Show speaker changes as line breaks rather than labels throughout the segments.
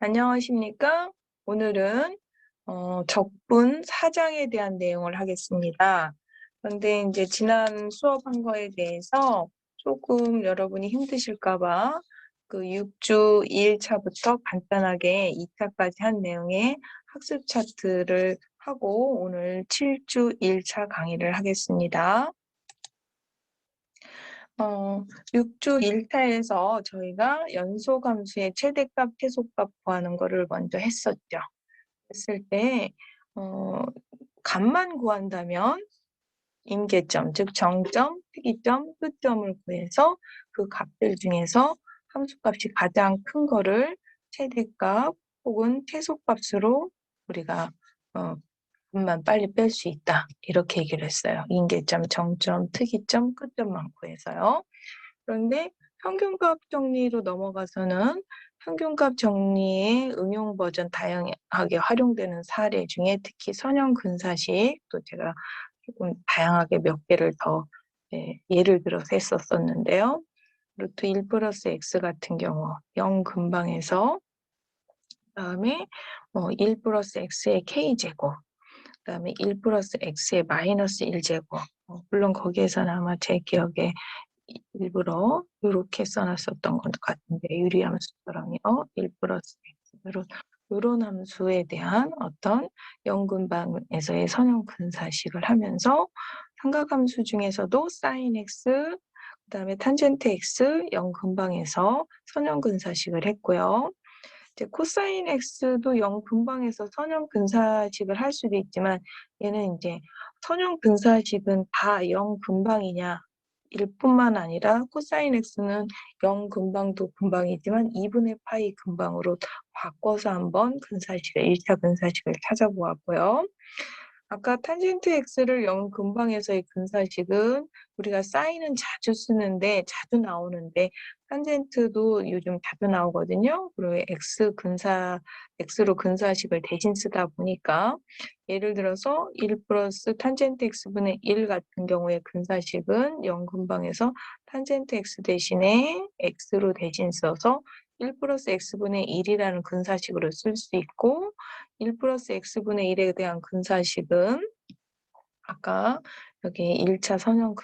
안녕하십니까? 오늘은 적분 사장에 대한 내용을 하겠습니다. 그런데 이제 지난 수업한 거에 대해서 조금 여러분이 힘드실까 봐 그 6주 2일차부터 간단하게 2차까지 한 내용의 학습 차트를 하고 오늘 7주 1차 강의를 하겠습니다. 6주 1차에서 저희가 연소함수의 최대값, 최소값 구하는 거를 먼저 했었죠. 했을 때 값만 구한다면 임계점, 즉 정점, 특이점, 끝점을 구해서 그 값들 중에서 함수값이 가장 큰 거를 최대값 혹은 최소값으로 우리가 값만 빨리 뺄 수 있다. 이렇게 얘기를 했어요. 임계점, 정점, 특이점, 끝점만 구해서요. 그런데 평균값 정리로 넘어가서는 평균값 정리의 응용 버전 다양하게 활용되는 사례 중에 특히 선형 근사식 또 제가 조금 다양하게 몇 개를 더 예를 들어서 했었었는데요. 루트 1 플러스 x 같은 경우 0 근방에서 그다음에 1 플러스 x의 k제곱 그다음에 1 플러스 x의 마이너스 1제곱 물론 거기에서는 아마 제 기억에 일부러 이렇게 써놨었던 것 같은데 유리함수처럼요. 1 플러스 x 이런 함수에 대한 어떤 영근방에서의 선형 근사식을 하면서 삼각함수 중에서도 sin x 그다음에 탄젠트 x 영근방에서 선형 근사식을 했고요. 이제 코사인 x도 영근방에서 선형 근사식을 할 수도 있지만 얘는 이제 선형 근사식은 다 영근방이냐 일 뿐만 아니라 코사인 x는 0 근방도 근방이지만 2분의 파이 근방으로 바꿔서 한번 근사식을 1차 근사식을 찾아보았고요. 아까 탄젠트 x를 0 근방에서의 근사식은 우리가 사인은 자주 쓰는데 자주 나오는데 탄젠트도 요즘 자주 나오거든요. 그리고 x로 근사식을 대신 쓰다 보니까 예를 들어서 1 플러스 탄젠트 x분의 1 같은 경우에 근사식은 0 근방에서 탄젠트 x 대신에 x로 대신 써서 1 플러스 x분의 1이라는 근사식으로 쓸 수 있고 1 플러스 x분의 1에 대한 근사식은 아까 여기 1차 선형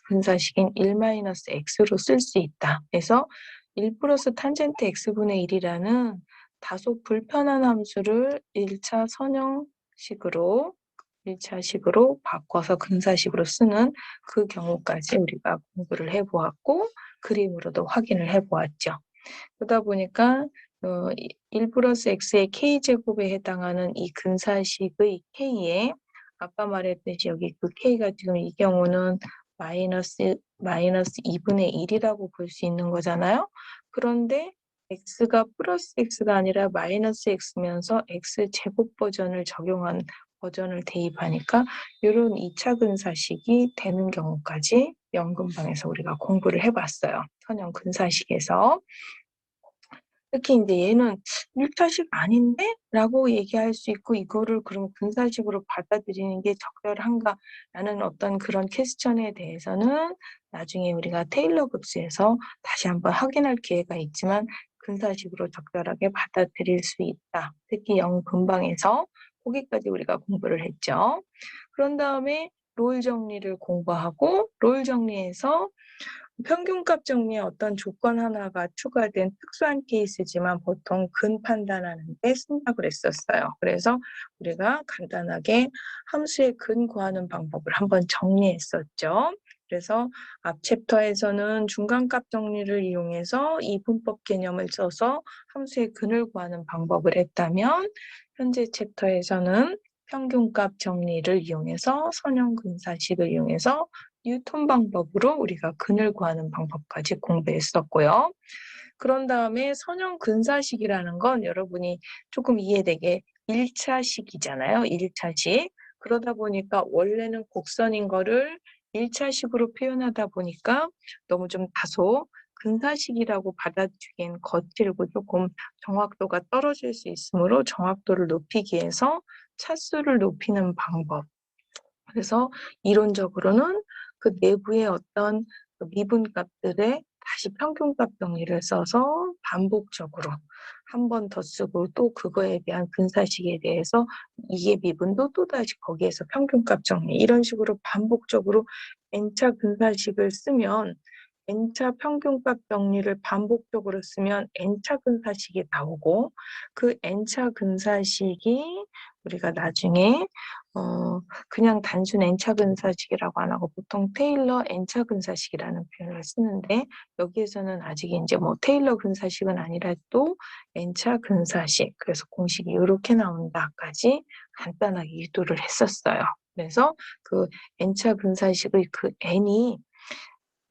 근사식인 1 마이너스 x로 쓸 수 있다. 그래서 1 플러스 탄젠트 x분의 1이라는 다소 불편한 함수를 1차 선형식으로 1차식으로 바꿔서 근사식으로 쓰는 그 경우까지 우리가 공부를 해보았고 그림으로도 확인을 해보았죠. 그러다 보니까 1 플러스 x의 k제곱에 해당하는 이 근사식의 k에 아까 말했듯이 여기 그 k가 지금 이 경우는 마이너스 2분의 1이라고 볼 수 있는 거잖아요. 그런데 x가 플러스 x가 아니라 마이너스 x면서 x제곱 버전을 적용한 버전을 대입하니까 이런 2차 근사식이 되는 경우까지 연근방에서 우리가 공부를 해봤어요. 선형 근사식에서. 특히 이제 얘는 1차식 아닌데? 라고 얘기할 수 있고 이거를 그럼 근사식으로 받아들이는 게 적절한가라는 어떤 그런 퀘스천에 대해서는 나중에 우리가 테일러 급수에서 다시 한번 확인할 기회가 있지만 근사식으로 적절하게 받아들일 수 있다. 특히 영근방에서 거기까지 우리가 공부를 했죠. 그런 다음에 롤 정리를 공부하고 롤 정리에서 평균값 정리에 어떤 조건 하나가 추가된 특수한 케이스지만 보통 근 판단하는 데 쓴다고 그랬었어요. 그래서 우리가 간단하게 함수의 근 구하는 방법을 한번 정리했었죠. 그래서 앞 챕터에서는 중간값 정리를 이용해서 이분법 개념을 써서 함수의 근을 구하는 방법을 했다면 현재 챕터에서는 평균값 정리를 이용해서 선형 근사식을 이용해서 뉴턴 방법으로 우리가 근을 구하는 방법까지 공부했었고요. 그런 다음에 선형 근사식이라는 건 여러분이 조금 이해되게 1차식이잖아요. 1차식. 그러다 보니까 원래는 곡선인 거를 1차식으로 표현하다 보니까 너무 좀 다소 근사식이라고 받아주기엔 거칠고 조금 정확도가 떨어질 수 있으므로 정확도를 높이기 위해서 차수를 높이는 방법. 그래서 이론적으로는 그 내부의 어떤 미분값들에 다시 평균값 정리를 써서 반복적으로 한 번 더 쓰고 또 그거에 대한 근사식에 대해서 이해 미분도 또다시 거기에서 평균값 정리 이런 식으로 반복적으로 n차 근사식을 쓰면 n차 평균값 정리를 반복적으로 쓰면 n차 근사식이 나오고 그 n차 근사식이 우리가 나중에 그냥 단순 n차 근사식이라고 안 하고 보통 테일러 n차 근사식이라는 표현을 쓰는데 여기에서는 아직 이제 뭐 테일러 근사식은 아니라 또 n차 근사식 그래서 공식이 이렇게 나온다까지 간단하게 유도를 했었어요. 그래서 그 n차 근사식의 그 n이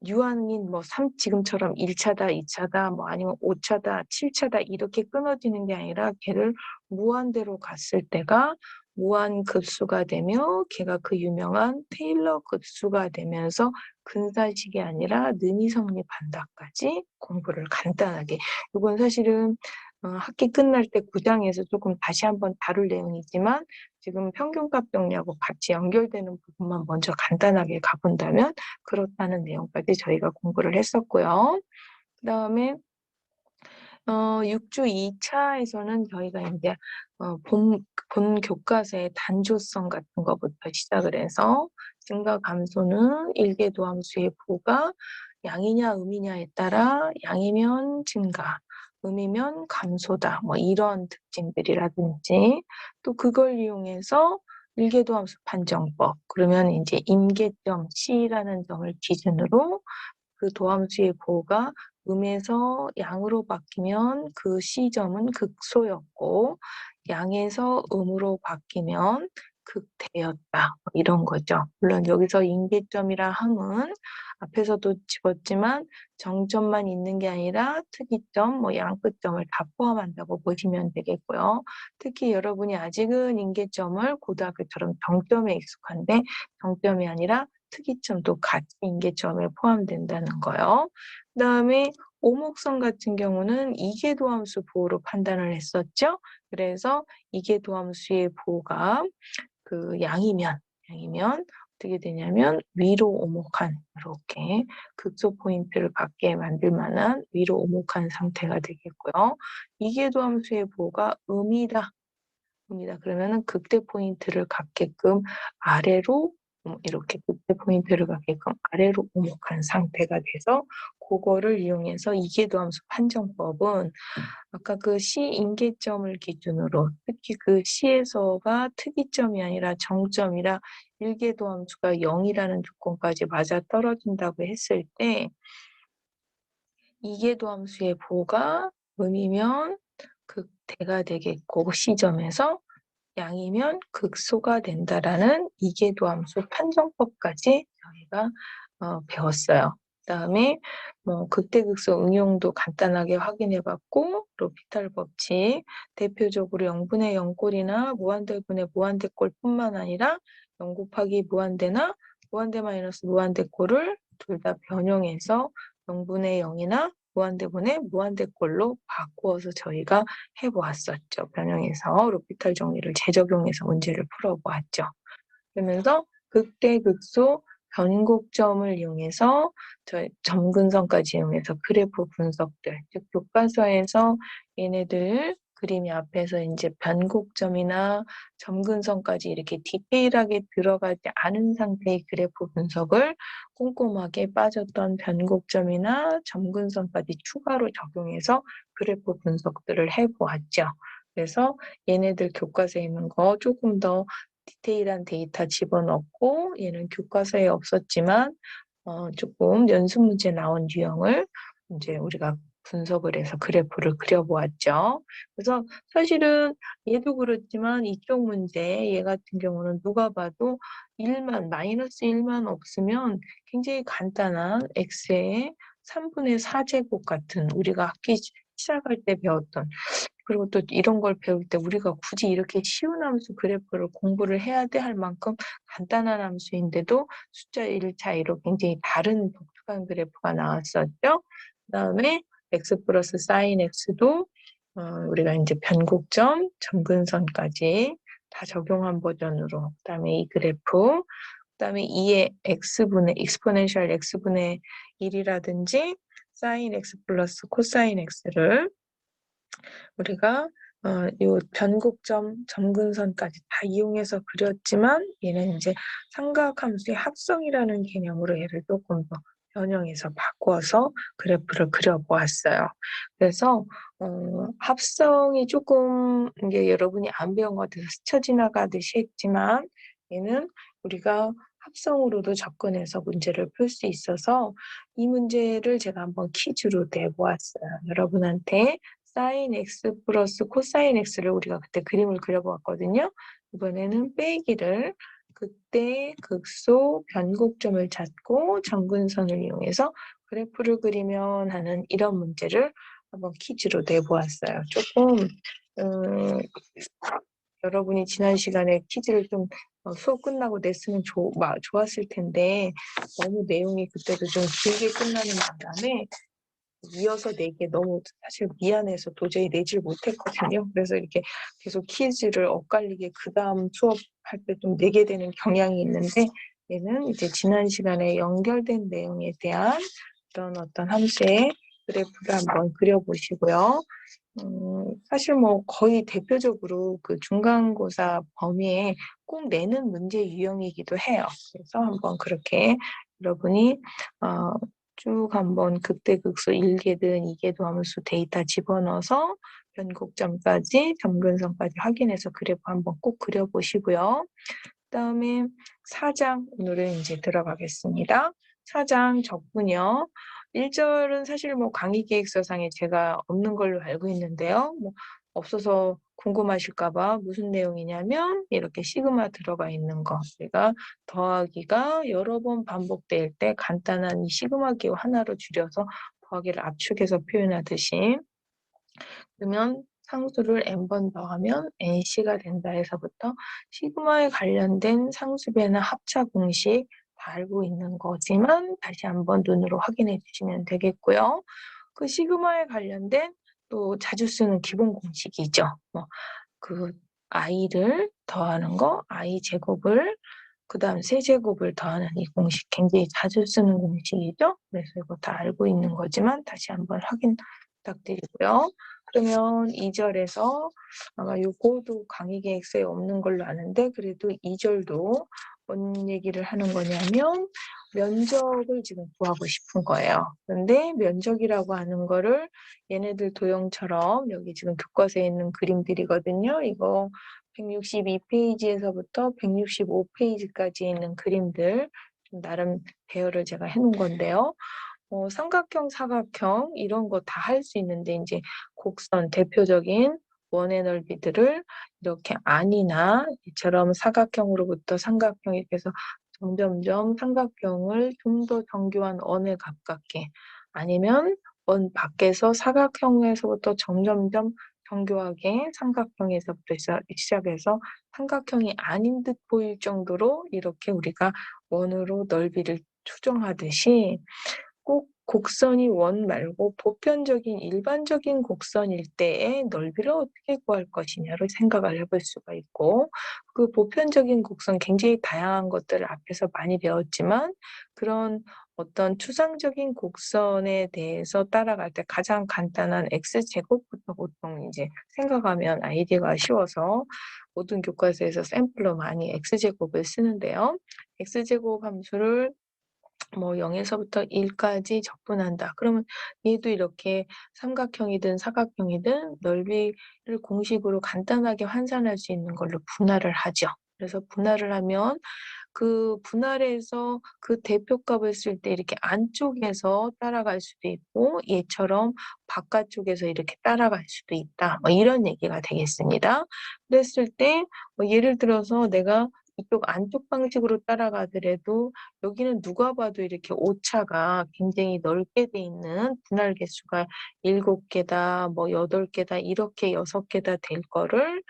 유한인 뭐 지금처럼 1차다, 2차다, 뭐 아니면 5차다, 7차다 이렇게 끊어지는 게 아니라 걔를 무한대로 갔을 때가 무한 급수가 되며 걔가 그 유명한 테일러 급수가 되면서 근사식이 아니라 능이 성립한다까지 공부를 간단하게. 이건 사실은 학기 끝날 때 9장에서 조금 다시 한번 다룰 내용이지만 지금 평균값 정리하고 같이 연결되는 부분만 먼저 간단하게 가본다면 그렇다는 내용까지 저희가 공부를 했었고요. 그다음에 6주 2차에서는 저희가 이제 본 교과서의 단조성 같은 것부터 시작을 해서 증가 감소는 일계도함수의 부가 양이냐 음이냐에 따라 양이면 증가, 음이면 감소다. 뭐 이런 특징들이라든지 또 그걸 이용해서 일계도함수 판정법. 그러면 이제 임계점 C라는 점을 기준으로 그 도함수의 보가 음에서 양으로 바뀌면 그 C점은 극소였고 양에서 음으로 바뀌면 극대였다. 이런 거죠. 물론 여기서 임계점이라 함은 앞에서도 집었지만 정점만 있는 게 아니라 특이점, 뭐 양끝점을 다 포함한다고 보시면 되겠고요. 특히 여러분이 아직은 임계점을 고등학교처럼 정점에 익숙한데 정점이 아니라 특이점도 같이 임계점에 포함된다는 거요. 그다음에 오목성 같은 경우는 이계도함수 보호로 판단을 했었죠. 그래서 이계도함수의 보호가 그 양이면 어떻게 되냐면 위로 오목한 이렇게 극소 포인트를 갖게 만들 만한 위로 오목한 상태가 되겠고요. 이계도함수의 보호가 음이다. 그러면은 극대 포인트를 갖게끔 아래로 이렇게 극대 포인트를 갖게끔 아래로 오목한 상태가 돼서 그거를 이용해서 이계도함수 판정법은 아까 그 C 임계점을 기준으로 특히 그 C에서가 특이점이 아니라 정점이라 일계도함수가 0이라는 조건까지 맞아 떨어진다고 했을 때 이계도함수의 보가 음이면 극대가 되겠고 C점에서 양이면 극소가 된다라는 이계도함수 판정법까지 저희가 배웠어요. 그다음에 뭐 극대극소 응용도 간단하게 확인해봤고 로피탈 법칙 대표적으로 0분의 0꼴이나 무한대분의 무한대꼴뿐만 아니라 0 곱하기 무한대나 무한대 마이너스 무한대꼴을 둘 다 변형해서 0분의 0이나 무한대분의 무한대꼴로 바꾸어서 저희가 해보았었죠. 변형해서 로피탈 정리를 재적용해서 문제를 풀어보았죠. 그러면서 극대극소 변곡점을 이용해서 점근선까지 이용해서 그래프 분석들, 즉 교과서에서 얘네들 그림이 앞에서 이제 변곡점이나 점근선까지 이렇게 디테일하게 들어가지 않은 상태의 그래프 분석을 꼼꼼하게 빠졌던 변곡점이나 점근선까지 추가로 적용해서 그래프 분석들을 해보았죠. 그래서 얘네들 교과서에 있는 거 조금 더 디테일한 데이터 집어넣고 얘는 교과서에 없었지만 조금 연습 문제 나온 유형을 이제 우리가 분석을 해서 그래프를 그려보았죠. 그래서 사실은 얘도 그렇지만 이쪽 문제 얘 같은 경우는 누가 봐도 1만 마이너스 1만 없으면 굉장히 간단한 x의 3분의 4제곱 같은 우리가 학기 시작할 때 배웠던 그리고 또 이런 걸 배울 때 우리가 굳이 이렇게 쉬운 함수 그래프를 공부를 해야 돼 할 만큼 간단한 함수인데도 숫자 1 차이로 굉장히 다른 독특한 그래프가 나왔었죠. 그다음에 x 플러스 사인 x도 우리가 이제 변곡점, 점근선까지 다 적용한 버전으로 그다음에 이 그래프 그다음에 2의 x분의 익스포넨셜 x분의 1이라든지 사인 x 플러스 코사인 x를 우리가 요 변곡점, 점근선까지 다 이용해서 그렸지만 얘는 이제 삼각함수의 합성이라는 개념으로 얘를 조금 더 변형해서 바꿔서 그래프를 그려보았어요. 그래서 합성이 조금 이게 여러분이 안 배운 것 같아서 스쳐 지나가듯이 했지만 얘는 우리가 합성으로도 접근해서 문제를 풀 수 있어서 이 문제를 제가 한번 퀴즈로 내보았어요. 여러분한테 사인 x 플러스 코사인 x를 우리가 그때 그림을 그려보았거든요. 이번에는 빼기를 그때 극소 변곡점을 찾고 점근선을 이용해서 그래프를 그리면 하는 이런 문제를 한번 퀴즈로 내보았어요. 조금 여러분이 지난 시간에 퀴즈를 좀 수업 끝나고 냈으면 좋았을 텐데 너무 내용이 그때도 좀 길게 끝나는 바람에 이어서 내게 너무 사실 미안해서 도저히 내질 못했거든요. 그래서 이렇게 계속 퀴즈를 엇갈리게 그 다음 수업할 때 좀 내게 되는 경향이 있는데 얘는 이제 지난 시간에 연결된 내용에 대한 그런 어떤 함수의 그래프를 한번 그려보시고요. 사실 뭐 거의 대표적으로 그 중간고사 범위에 꼭 내는 문제 유형이기도 해요. 그래서 한번 그렇게 여러분이 쭉 한번 극대극소 1계든 2계도 함수 데이터 집어넣어서 변곡점까지 점근선까지 확인해서 그래프 한번 꼭 그려보시고요. 그다음에 4장 오늘은 이제 들어가겠습니다. 4장 적분이요. 1절은 사실 뭐 강의 계획서상에 제가 없는 걸로 알고 있는데요. 뭐 없어서 궁금하실까 봐 무슨 내용이냐면 이렇게 시그마 들어가 있는 거. 제가 더하기가 여러 번 반복될 때 간단한 이 시그마 기호 하나로 줄여서 더하기를 압축해서 표현하듯이 그러면 상수를 n번 더하면 nc가 된다 해서부터 시그마에 관련된 상수배나 합차 공식 다 알고 있는 거지만 다시 한번 눈으로 확인해 주시면 되겠고요. 그 시그마에 관련된 또 자주 쓰는 기본 공식이죠. 그 i를 더하는 거, i 제곱을 그 다음 세제곱을 더하는 이 공식 굉장히 자주 쓰는 공식이죠. 그래서 이거 다 알고 있는 거지만 다시 한번 확인 부탁드리고요. 그러면 2절에서 아마 요거도 강의 계획서에 없는 걸로 아는데 그래도 2절도 뭔 얘기를 하는 거냐면 면적을 지금 구하고 싶은 거예요. 그런데 면적이라고 하는 거를 얘네들 도형처럼 여기 지금 교과서에 있는 그림들이거든요. 이거 162페이지에서부터 165페이지까지 있는 그림들 나름 배열을 제가 해놓은 건데요. 삼각형, 사각형 이런 거 다 할 수 있는데 이제 곡선 대표적인 원의 넓이들을 이렇게 안이나 이처럼 사각형으로부터 삼각형 이렇게 해서 점점점 삼각형을 좀 더 정교한 원에 가깝게 아니면 원 밖에서 사각형에서부터 점점점 정교하게 삼각형에서부터 시작해서 삼각형이 아닌 듯 보일 정도로 이렇게 우리가 원으로 넓이를 추정하듯이 꼭 곡선이 원 말고 보편적인 일반적인 곡선일 때의 넓이를 어떻게 구할 것이냐를 생각을 해볼 수가 있고 그 보편적인 곡선 굉장히 다양한 것들을 앞에서 많이 배웠지만 그런 어떤 추상적인 곡선에 대해서 따라갈 때 가장 간단한 x제곱부터 보통 이제 생각하면 아이디어가 쉬워서 모든 교과서에서 샘플로 많이 x제곱을 쓰는데요. x제곱 함수를 뭐 0에서부터 1까지 적분한다. 그러면 얘도 이렇게 삼각형이든 사각형이든 넓이를 공식으로 간단하게 환산할 수 있는 걸로 분할을 하죠. 그래서 분할을 하면 그 분할해서 그 대표값을 쓸 때 이렇게 안쪽에서 따라갈 수도 있고 얘처럼 바깥쪽에서 이렇게 따라갈 수도 있다. 뭐 이런 얘기가 되겠습니다. 그랬을 때 예를 들어서 내가 이쪽 안쪽 방식으로 따라가더라도 여기는 누가 봐도 이렇게 오차가 굉장히 넓게 돼 있는 분할 개수가 7개다, 뭐 8개다, 이렇게 6개다 될 거를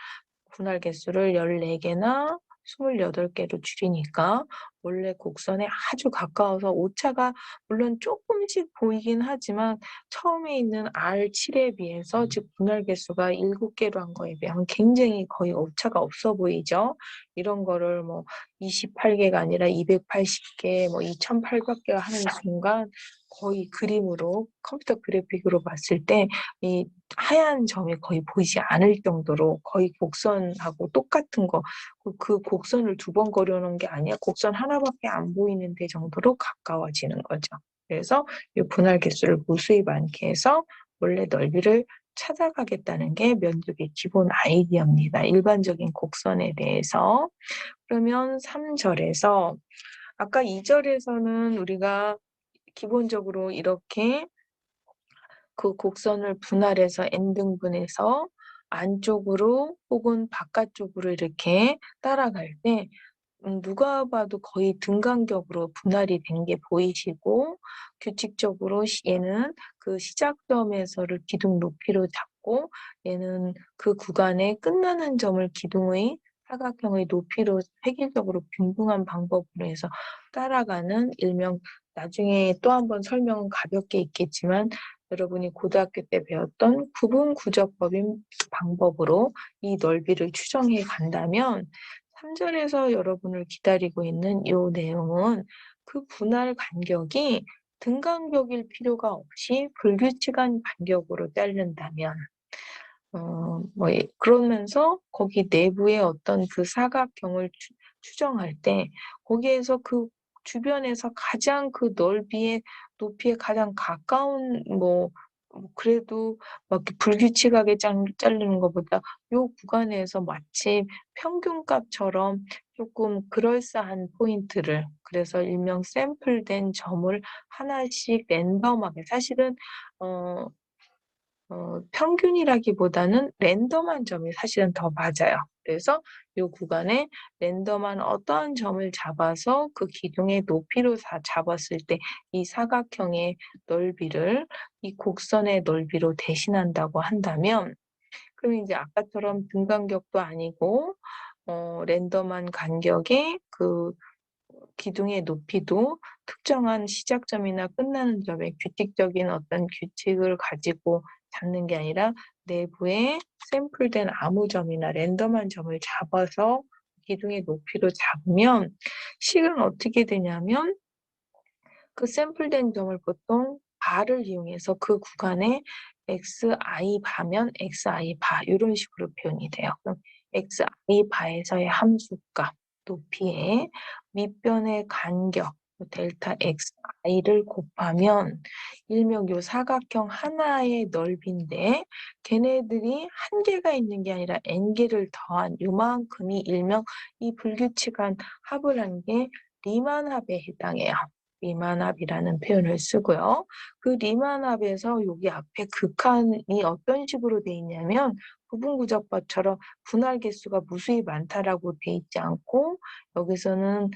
분할 개수를 14개나 28개로 줄이니까 원래 곡선에 아주 가까워서 오차가 물론 조금씩 보이긴 하지만 처음에 있는 R7에 비해서 즉 분할 개수가 7개로 한 거에 비하면 굉장히 거의 오차가 없어 보이죠. 이런 거를 뭐 28개가 아니라 280개, 뭐 2800개가 하는 순간 거의 그림으로 컴퓨터 그래픽으로 봤을 때 이 하얀 점이 거의 보이지 않을 정도로 거의 곡선하고 똑같은 거, 그 곡선을 두 번 그려 놓은 게 아니야. 곡선 하나밖에 안 보이는데 정도로 가까워지는 거죠. 그래서 이 분할 개수를 무수히 많게 해서 원래 넓이를 찾아가겠다는 게 면적의 기본 아이디어입니다. 일반적인 곡선에 대해서. 그러면 3절에서 아까 2절에서는 우리가 기본적으로 이렇게 그 곡선을 분할해서 n등분해서 안쪽으로 혹은 바깥쪽으로 이렇게 따라갈 때 누가 봐도 거의 등간격으로 분할이 된 게 보이시고, 규칙적으로 얘는 그 시작점에서를 기둥 높이로 잡고 얘는 그 구간에 끝나는 점을 기둥의 사각형의 높이로 획일적으로 균등한 방법으로 해서 따라가는, 일명 나중에 또 한 번 설명은 가볍게 있겠지만 여러분이 고등학교 때 배웠던 구분구적법인 방법으로 이 넓이를 추정해 간다면 3절에서 여러분을 기다리고 있는 이 내용은 그 분할 간격이 등간격일 필요가 없이 불규칙한 간격으로 자른다면 그러면서 거기 내부의 어떤 그 사각형을 추정할 때 거기에서 그 주변에서 가장 그 높이에 가장 가까운 그래도 막 이렇게 불규칙하게 자르는 것보다 요 구간에서 마치 평균값처럼 조금 그럴싸한 포인트를, 그래서 일명 샘플된 점을 하나씩 랜덤하게, 사실은 평균이라기보다는 랜덤한 점이 사실은 더 맞아요. 그래서 이 구간에 랜덤한 어떠한 점을 잡아서 그 기둥의 높이로 잡았을 때 이 사각형의 넓이를 이 곡선의 넓이로 대신한다고 한다면, 그럼 이제 아까처럼 등간격도 아니고 랜덤한 간격의 그 기둥의 높이도 특정한 시작점이나 끝나는 점에 규칙적인 어떤 규칙을 가지고 잡는 게 아니라 내부에 샘플된 아무 점이나 랜덤한 점을 잡아서 기둥의 높이로 잡으면 식은 어떻게 되냐면 그 샘플된 점을 보통 바를 이용해서 그 구간에 xi 바면 xi 바 이런 식으로 표현이 돼요. 그럼 xi 바에서의 함수값 높이에 밑변의 간격 델타 xi를 곱하면 일명 요 사각형 하나의 넓이인데 걔네들이 한 개가 있는 게 아니라 n 개를 더한 요만큼이 일명 이 불규칙한 합을 한 게 리만 합에 해당해요. 리만합이라는 표현을 쓰고요. 그 리만합에서 여기 앞에 극한이 어떤 식으로 돼 있냐면 부분구적법처럼 분할 개수가 무수히 많다라고 돼 있지 않고 여기서는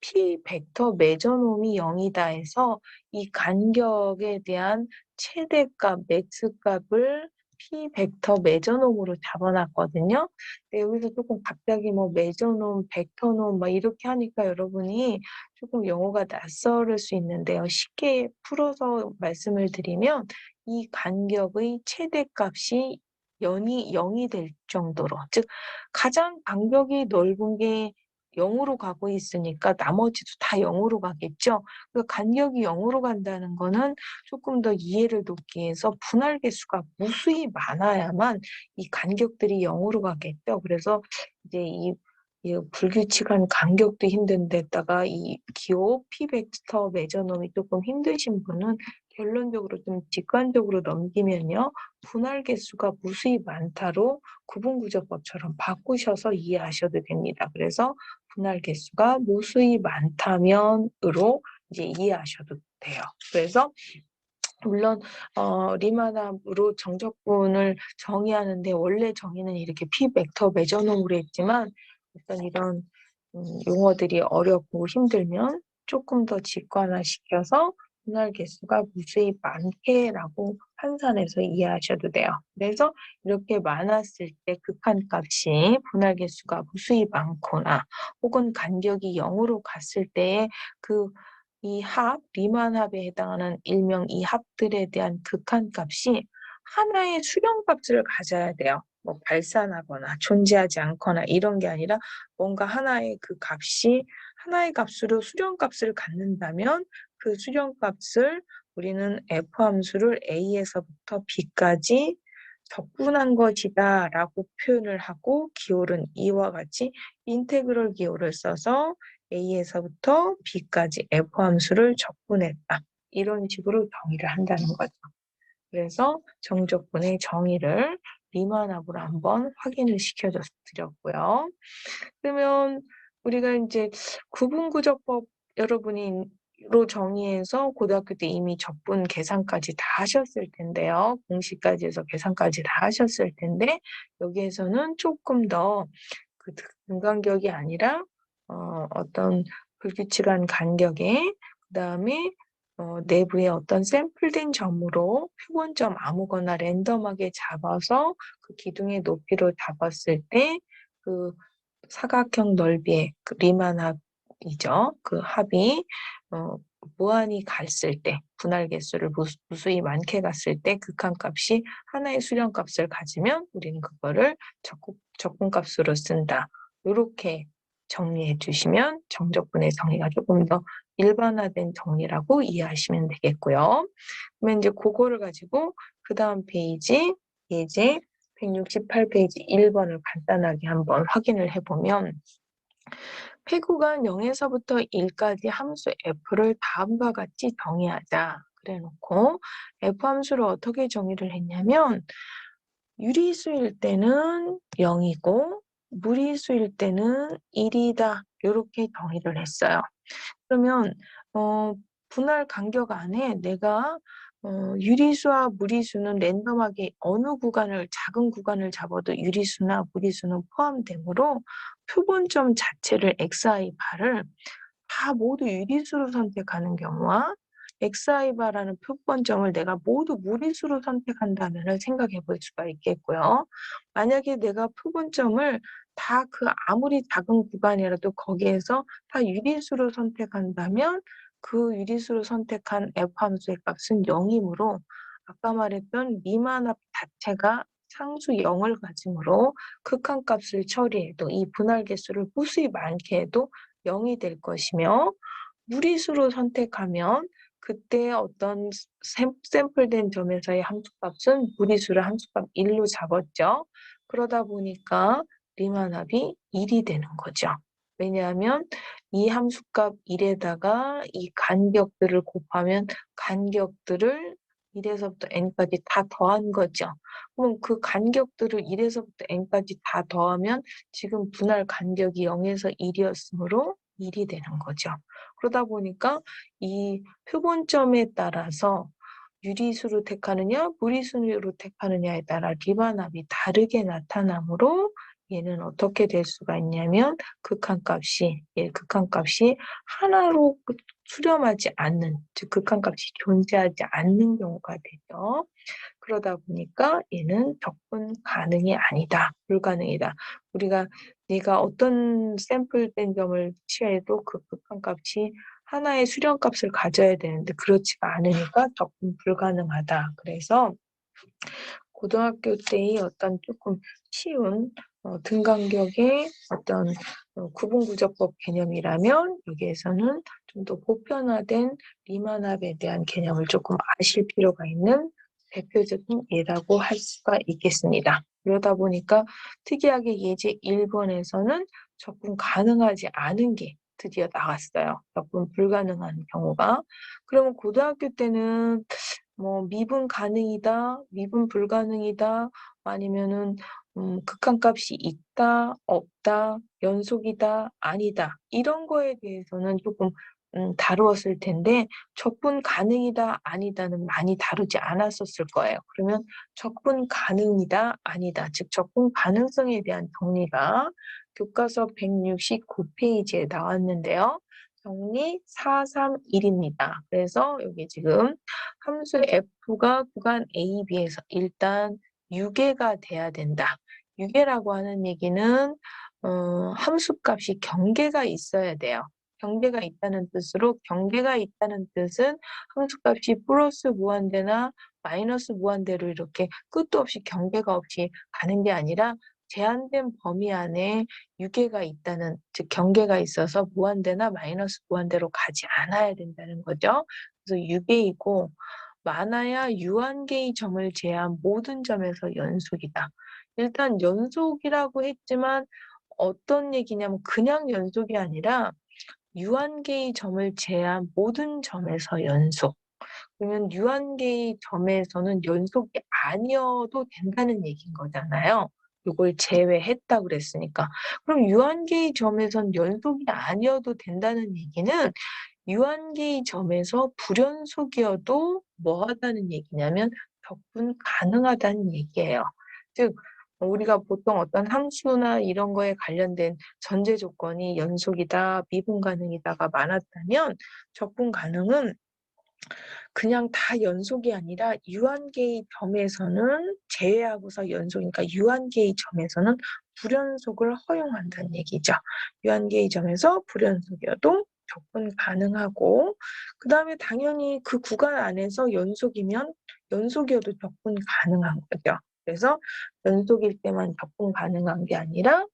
P 벡터 매저놈이 0이다 해서 이 간격에 대한 최대값, 맥스값을 P 벡터 매저놈으로 잡아놨거든요. 근데 여기서 조금 갑자기 매저놈, 벡터놈 막 이렇게 하니까 여러분이 조금 영어가 낯설을 수 있는데요. 쉽게 풀어서 말씀을 드리면 이 간격의 최대값이 0이 될 정도로, 즉 가장 간격이 넓은 게 0으로 가고 있으니까 나머지도 다 0으로 가겠죠. 그 간격이 0으로 간다는 거는 조금 더 이해를 돕기 위해서 분할 개수가 무수히 많아야만 이 간격들이 0으로 가겠죠. 그래서 이제 이 불규칙한 간격도 힘든 데다가 이 기호 P 벡터 매저놈이 조금 힘드신 분은 결론적으로 좀 직관적으로 넘기면요. 분할 개수가 무수히 많다로 구분구조법처럼 바꾸셔서 이해하셔도 됩니다. 그래서 분할 개수가 무수히 많다면으로 이제 이해하셔도 돼요. 그래서 물론 리만함으로 정적분을 정의하는데 원래 정의는 이렇게 P 벡터 매저놈으로 했지만 어떤 이런 용어들이 어렵고 힘들면 조금 더 직관화시켜서 분할 개수가 무수히 많게라고 환산해서 이해하셔도 돼요. 그래서 이렇게 많았을 때 극한값이 분할 개수가 무수히 많거나 혹은 간격이 0으로 갔을 때의 이 리만합에 해당하는 일명 이 합들에 대한 극한값이 하나의 수렴값을 가져야 돼요. 발산하거나 존재하지 않거나 이런 게 아니라 뭔가 하나의 그 값이 하나의 값으로 수렴값을 갖는다면 그 수렴값을 우리는 f 함수를 a에서부터 b까지 적분한 것이다 라고 표현을 하고 기호는 이와 같이 인테그럴 기호를 써서 a에서부터 b까지 f 함수를 적분했다. 이런 식으로 정의를 한다는 거죠. 그래서 정적분의 정의를 리만합으로 한번 확인을 시켜드렸고요. 그러면 우리가 이제 구분구조법 여러분이 로 정의해서 고등학교 때 이미 적분 계산까지 다 하셨을 텐데요. 공식까지 해서 계산까지 다 하셨을 텐데 여기에서는 조금 더 그 등간격이 아니라 어떤 불규칙한 간격에 그다음에 내부에 어떤 샘플된 점으로 표본점 아무거나 랜덤하게 잡아서 그 기둥의 높이로 잡았을 때 그 사각형 넓이의 그 리만합이죠. 그 합이 무한히 갔을 때 분할 개수를 무수히 많게 갔을 때 극한값이 하나의 수렴값을 가지면 우리는 그거를 적분값으로 쓴다. 이렇게 정리해 주시면 정적분의 정의가 조금 더 일반화된 정의라고 이해하시면 되겠고요. 그러면 이제 그거를 가지고 그 다음 페이지 예제 168페이지 1번을 간단하게 한번 확인을 해보면 폐구간 0에서부터 1까지 함수 f를 다음과 같이 정의하자. 그래놓고 f 함수를 어떻게 정의를 했냐면 유리수일 때는 0이고 무리수일 때는 1이다. 이렇게 정의를 했어요. 그러면 분할 간격 안에 내가 유리수와 무리수는 랜덤하게 어느 구간을 작은 구간을 잡아도 유리수나 무리수는 포함되므로 표본점 자체를 xi 바를 다 모두 유리수로 선택하는 경우와 xi 바라는 표본점을 내가 모두 무리수로 선택한다면 생각해 볼 수가 있겠고요. 만약에 내가 표본점을 다 그 아무리 작은 구간이라도 거기에서 다 유리수로 선택한다면 그 유리수로 선택한 f 함수의 값은 0이므로 아까 말했던 미만합 자체가 상수 0을 가지므로 극한값을 처리해도 이 분할 개수를 무수히 많게 해도 0이 될 것이며 무리수로 선택하면 그때 어떤 샘플된 점에서의 함수값은 무리수를 함수값 1로 잡았죠. 그러다 보니까 리만합이 1이 되는 거죠. 왜냐하면 이 함수값 1에다가 이 간격들을 곱하면 간격들을 1에서부터 n까지 다 더한 거죠. 그럼 그 간격들을 1에서부터 n까지 다 더하면 지금 분할 간격이 0에서 1이었으므로 1이 되는 거죠. 그러다 보니까 이 표본점에 따라서 유리수로 택하느냐 무리수로 택하느냐에 따라 리만합이 다르게 나타나므로 얘는 어떻게 될 수가 있냐면 극한값이 하나로 수렴하지 않는, 즉 극한값이 존재하지 않는 경우가 되죠. 그러다 보니까 얘는 적분 가능이 아니다. 불가능이다. 우리가 네가 어떤 샘플된 점을 취해도 그 극한값이 하나의 수렴값을 가져야 되는데 그렇지가 않으니까 적분 불가능하다. 그래서 고등학교 때의 어떤 조금 쉬운 등간격의 어떤 구분구조법 개념이라면 여기에서는 좀 더 보편화된 리만합에 대한 개념을 조금 아실 필요가 있는 대표적인 예라고 할 수가 있겠습니다. 그러다 보니까 특이하게 예제 1번에서는 적분 가능하지 않은 게 드디어 나왔어요. 적분 불가능한 경우가. 그러면 고등학교 때는 뭐 미분 가능이다, 미분 불가능이다, 아니면은 극한값이 있다, 없다, 연속이다, 아니다 이런 거에 대해서는 조금 다루었을 텐데 적분 가능이다, 아니다는 많이 다루지 않았었을 거예요. 그러면 적분 가능이다, 아니다, 즉 적분 가능성에 대한 정리가 교과서 169페이지에 나왔는데요. 정리 431입니다. 그래서 여기 지금 함수 f가 구간 A, B에서 일단 유계가 돼야 된다. 유계라고 하는 얘기는 함수값이 경계가 있어야 돼요. 경계가 있다는 뜻으로 경계가 있다는 뜻은 함수값이 플러스 무한대나 마이너스 무한대로 이렇게 끝도 없이 경계가 없이 가는 게 아니라 제한된 범위 안에 유계가 있다는, 즉 경계가 있어서 무한대나 마이너스 무한대로 가지 않아야 된다는 거죠. 그래서 유계이고 많아야 유한계의 점을 제한 모든 점에서 연속이다. 일단 연속이라고 했지만 어떤 얘기냐면 그냥 연속이 아니라 유한계의 점을 제한 모든 점에서 연속. 그러면 유한계의 점에서는 연속이 아니어도 된다는 얘기인 거잖아요. 이걸 제외했다 그랬으니까. 그럼 유한계의 점에선 연속이 아니어도 된다는 얘기는 유한계의 점에서 불연속이어도 뭐 하다는 얘기냐면 적분 가능하다는 얘기예요. 즉 우리가 보통 어떤 함수나 이런 거에 관련된 전제 조건이 연속이다, 미분 가능이다가 많았다면 적분 가능은 그냥 다 연속이 아니라 유한계의 점에서는 제외하고서 연속이니까 유한계의 점에서는 불연속을 허용한다는 얘기죠. 유한계의 점에서 불연속이어도 접근 가능하고 그 다음에 당연히 그 구간 안에서 연속이면 연속이어도 접근 가능한 거죠. 그래서 연속일 때만 접근 가능한 게 아니라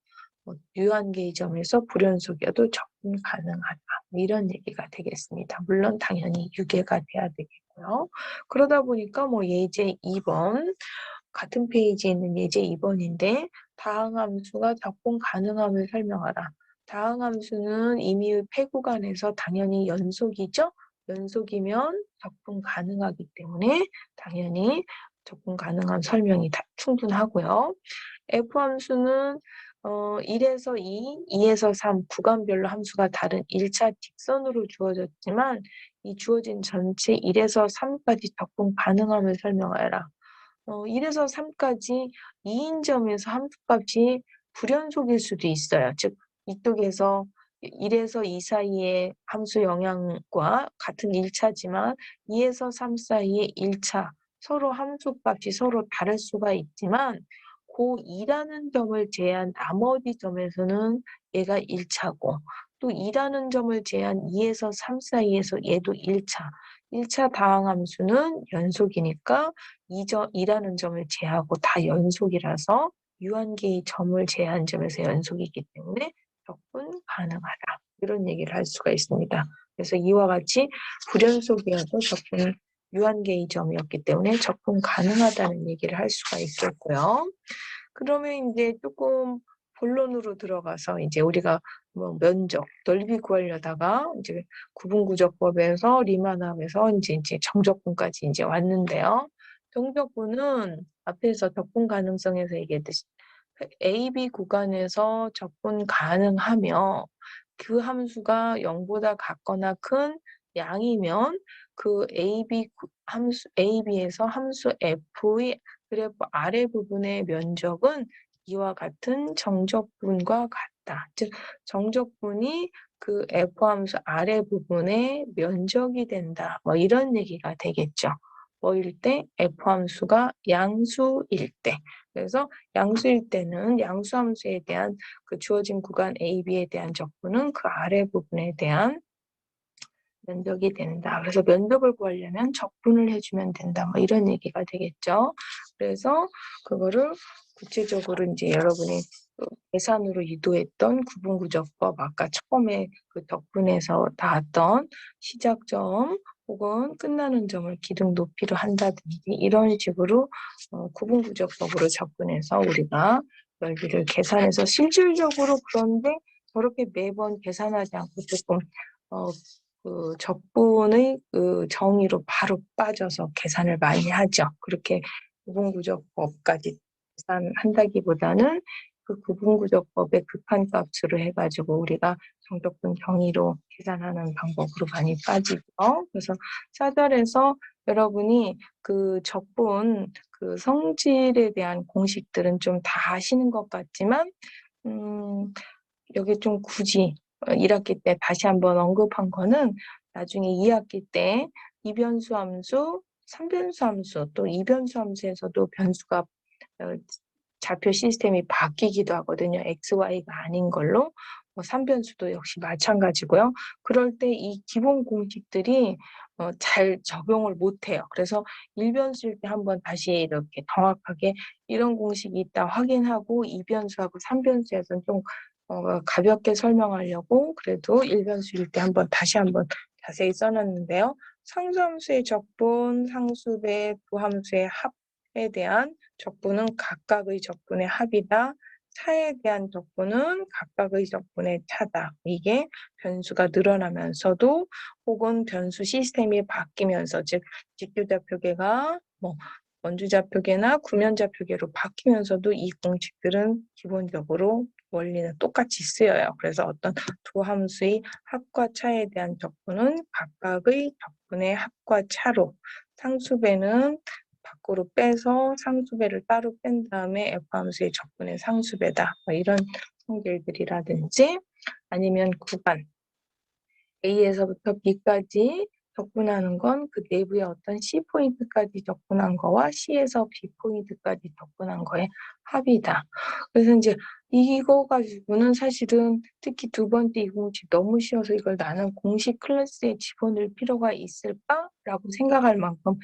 유한계의 점에서 불연속이어도 접근 가능하다. 이런 얘기가 되겠습니다. 물론 당연히 유계가 돼야 되겠고요. 그러다 보니까 예제 2번 같은 페이지에 있는 예제 2번인데 다항함수가 접근 가능함을 설명하라. 다항함수는 이미 폐구간에서 당연히 연속이죠. 연속이면 접근 가능하기 때문에 당연히 접근 가능한 설명이 충분하고요. F함수는 1에서 2, 2에서 3 구간별로 함수가 다른 1차 직선으로 주어졌지만 이 주어진 전체 1에서 3까지 접근 가능함을 설명하여라. 1에서 3까지 2인 점에서 함수값이 불연속일 수도 있어요. 즉 이쪽에서 1에서 2 사이의 함수 영향과 같은 1차지만 2에서 3 사이의 1차 서로 함수값이 서로 다를 수가 있지만 그 2라는 점을 제한 나머지 점에서는 얘가 1차고 또 2라는 점을 제한 2에서 3 사이에서 얘도 1차. 1차 다항함수는 연속이니까 2라는 점을 제하고 다 연속이라서 유한계의 점을 제한 점에서 연속이기 때문에 접근 가능하다. 이런 얘기를 할 수가 있습니다. 그래서 이와 같이 불연속이어도 접근 유한계의 점이었기 때문에 접근 가능하다는 얘기를 할 수가 있겠고요. 그러면 이제 조금 본론으로 들어가서 이제 우리가 면적, 넓이 구하려다가 이제 구분구조법에서 리만함에서 이제 정적분까지 이제 왔는데요. 정적분은 앞에서 접근 가능성에서 얘기했듯이 A, B 구간에서 접근 가능하며 그 함수가 0보다 같거나 큰 양이면 그 AB 함수 AB에서 함수 F의 그래프 아래 부분의 면적은 이와 같은 정적분과 같다. 즉 정적분이 그 F함수 아래 부분의 면적이 된다. 이런 얘기가 되겠죠. 뭐일 때? F함수가 양수일 때. 그래서 양수일 때는 양수함수에 대한 그 주어진 구간 AB에 대한 적분은 그 아래 부분에 대한 면적이 된다. 그래서 면적을 구하려면 적분을 해주면 된다. 이런 얘기가 되겠죠. 그래서 그거를 구체적으로 이제 여러분이 계산으로 유도했던 구분구조법 아까 처음에 그 덕분에서 나왔던 시작점 혹은 끝나는 점을 기둥 높이로 한다든지 이런 식으로 구분구조법으로 접근해서 우리가 넓이를 계산해서 실질적으로 그런데 저렇게 매번 계산하지 않고 조금 그 적분의 그 정의로 바로 빠져서 계산을 많이 하죠. 그렇게 구분구조법까지 계산한다기보다는 그 구분구조법의 극한값으로 해가지고 우리가 정적분 정의로 계산하는 방법으로 많이 빠지죠. 그래서 4절에서 여러분이 그 적분 그 성질에 대한 공식들은 좀 다 아시는 것 같지만 여기 좀 굳이 1학기 때 다시 한번 언급한 거는 나중에 2학기 때 이변수 함수, 삼변수 함수, 또 이변수 함수에서도 변수가 좌표 시스템이 바뀌기도 하거든요. XY가 아닌 걸로. 삼변수도 역시 마찬가지고요. 그럴 때 이 기본 공식들이 잘 적용을 못 해요. 그래서 일변수일 때 한번 다시 이렇게 정확하게 이런 공식이 있다 확인하고 이변수하고 삼변수에서는 좀 가볍게 설명하려고 그래도 일변수일 때 다시 한번 자세히 써 놨는데요. 상수함수의 적분, 상수배, 부함수의 합에 대한 적분은 각각의 적분의 합이다. 차에 대한 적분은 각각의 적분의 차다. 이게 변수가 늘어나면서도 혹은 변수 시스템이 바뀌면서 즉 직교좌표계가 원주좌표계나 구면좌표계로 바뀌면서도 이 공식들은 기본적으로 원리는 똑같이 쓰여요. 그래서 어떤 두 함수의 합과 차에 대한 적분은 각각의 적분의 합과 차로, 상수배는 밖으로 빼서 상수배를 따로 뺀 다음에 F함수의 적분의 상수배다. 이런 성질들이라든지 아니면 구간 A에서부터 B까지 적분하는 건 그 내부의 어떤 C포인트까지 적분한 거와 C에서 B포인트까지 적분한 거의 합이다. 그래서 이제 이거 가지고는 사실은 특히 두 번째 이 공식 너무 쉬워서 이걸 나는 공식 클래스에 집어넣을 필요가 있을까라고 생각할 만큼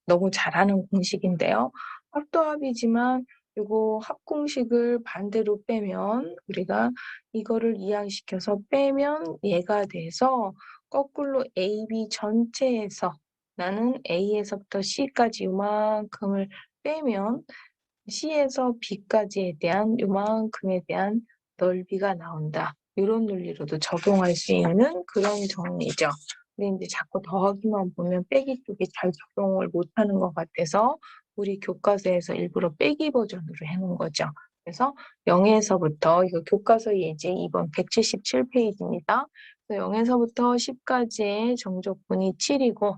너무 잘하는 공식인데요. 합도 합이지만 이거 합공식을 반대로 빼면 우리가 이거를 이항시켜서 빼면 얘가 돼서 거꾸로 AB 전체에서 나는 A에서부터 C까지 요만큼을 빼면 C에서 B까지에 대한 요만큼에 대한 넓이가 나온다. 이런 논리로도 적용할 수 있는 그런 정리죠. 근데 이제 자꾸 더하기만 보면 빼기 쪽에 잘 적용을 못하는 것 같아서 우리 교과서에서 일부러 빼기 버전으로 해놓은 거죠. 그래서 0에서부터 이거 교과서 예제 이번 177페이지입니다. 0에서부터 10까지의 정적분이 7이고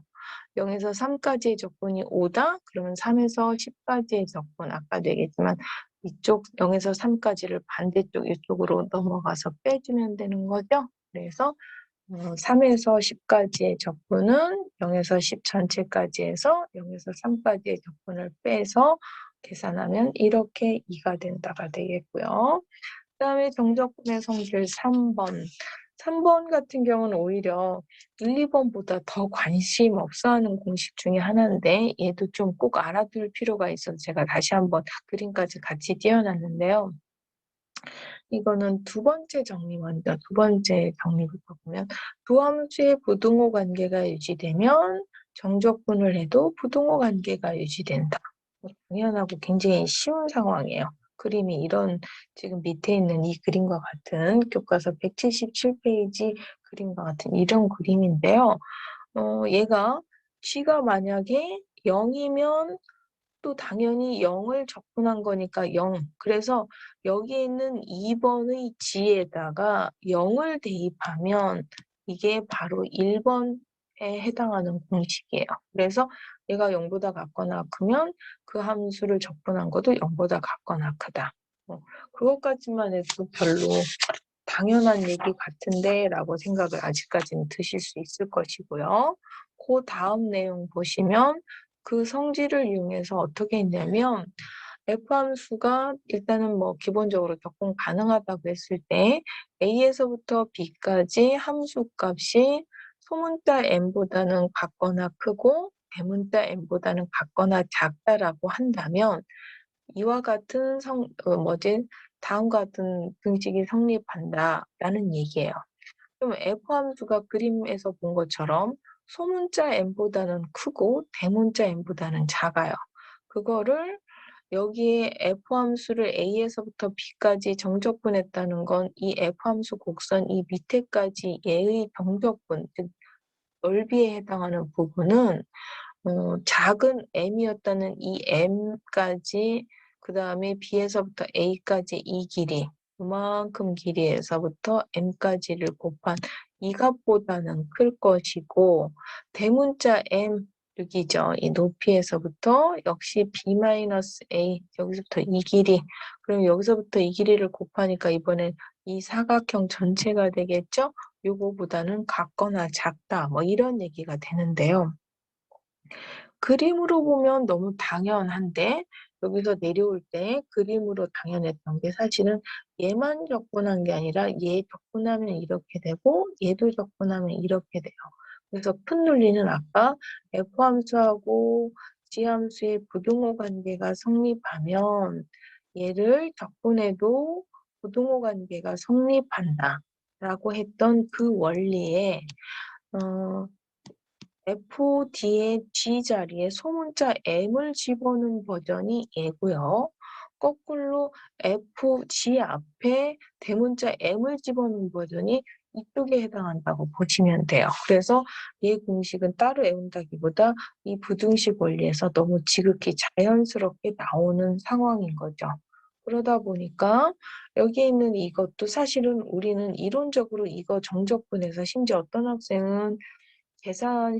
0에서 3까지의 적분이 5다? 그러면 3에서 10까지의 적분, 아까도 얘기했지만 이쪽 0에서 3까지를 반대쪽 이쪽으로 넘어가서 빼주면 되는 거죠. 그래서 3에서 10까지의 적분은 0에서 10 전체까지 해서 0에서 3까지의 적분을 빼서 계산하면 이렇게 2가 된다가 되겠고요. 그다음에 정적분의 성질 3번. 3번 같은 경우는 오히려 1, 2번보다 더 관심 없어 하는 공식 중에 하나인데 얘도 좀 꼭 알아둘 필요가 있어서 제가 다시 한번 그림까지 같이 띄워놨는데요. 이거는 두 번째 정리 먼저, 두 번째 정리부터 보면 두 함수의 부등호 관계가 유지되면 정적분을 해도 부등호 관계가 유지된다. 당연하고 굉장히 쉬운 상황이에요. 그림이 이런 지금 밑에 있는 이 그림과 같은 교과서 177페이지 그림과 같은 이런 그림인데요. 얘가 G가 만약에 0이면 또 당연히 0을 적분한 거니까 0. 그래서 여기 있는 2번의 G에다가 0을 대입하면 이게 바로 1번에 해당하는 공식이에요. 그래서 얘가 0보다 같거나 크면 그 함수를 적분한 것도 0보다 같거나 크다. 그것까지만 해도 별로 당연한 얘기 같은데 라고 생각을 아직까지는 드실 수 있을 것이고요. 그 다음 내용 보시면 그 성질을 이용해서 어떻게 했냐면 F함수가 일단은 기본적으로 적분 가능하다고 했을 때 A에서부터 B까지 함수값이 소문자 n보다는 같거나 크고 대문자 n보다는 같거나 작다라고 한다면 이와 같은 다음과 같은 등식이 성립한다라는 얘기예요. 그럼 F함수가 그림에서 본 것처럼 소문자 n보다는 크고 대문자 n보다는 작아요. 그거를 여기에 F함수를 A에서부터 B까지 정적분했다는 건 이 F함수 곡선 이 밑에까지 얘의 정적분, 즉 넓이에 해당하는 부분은 작은 m이었다는 이 m까지 그 다음에 B에서부터 A까지 이 길이 이만큼 길이에서부터 m까지를 곱한 이 값보다는 클 것이고 대문자 m 6이죠. 이 높이에서부터 역시 B-A 여기서부터 이 길이 그럼 여기서부터 이 길이를 곱하니까 이번엔 이 사각형 전체가 되겠죠. 요거보다는 같거나 작다 이런 얘기가 되는데요. 그림으로 보면 너무 당연한데 여기서 내려올 때 그림으로 당연했던 게 사실은 얘만 적분한 게 아니라 얘 적분하면 이렇게 되고 얘도 적분하면 이렇게 돼요. 그래서 푼 논리는 아까 F함수하고 G함수의 부등호 관계가 성립하면 얘를 적분해도 부등호 관계가 성립한다 라고 했던 그 원리에 FD의 G 자리에 소문자 M을 집어넣은 버전이 얘고요. 거꾸로 FG 앞에 대문자 M을 집어넣은 버전이 이쪽에 해당한다고 보시면 돼요. 그래서 얘 공식은 따로 외운다기보다 이 부등식 원리에서 너무 지극히 자연스럽게 나오는 상황인 거죠. 그러다 보니까 여기 있는 이것도 사실은 우리는 이론적으로 이거 정적분해서 심지어 어떤 학생은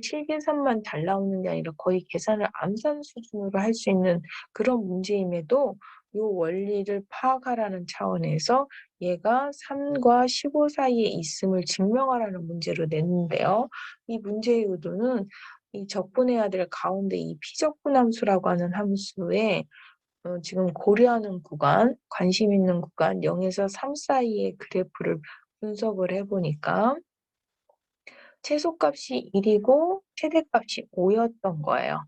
실계산만 잘 나오는 게 아니라 거의 계산을 암산 수준으로 할 수 있는 그런 문제임에도 이 원리를 파악하라는 차원에서 얘가 3과 15 사이에 있음을 증명하라는 문제로 냈는데요. 이 문제의 의도는 이 적분해야 될 가운데 이 피적분함수라고 하는 함수에 지금 고려하는 구간, 관심 있는 구간 0에서 3 사이의 그래프를 분석을 해보니까 최소값이 1이고 최대값이 5였던 거예요.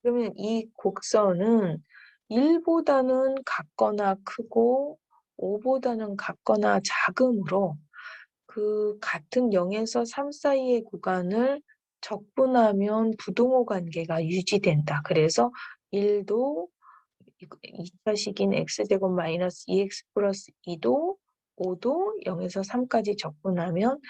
그러면 이 곡선은 1보다는 같거나 크고 5보다는 같거나 작음으로 그 같은 0에서 3 사이의 구간을 적분하면 부등호 관계가 유지된다. 그래서 1도 2차식인 x제곱 마이너스 2x 플러스 2도 5도 0에서 3까지 적분하면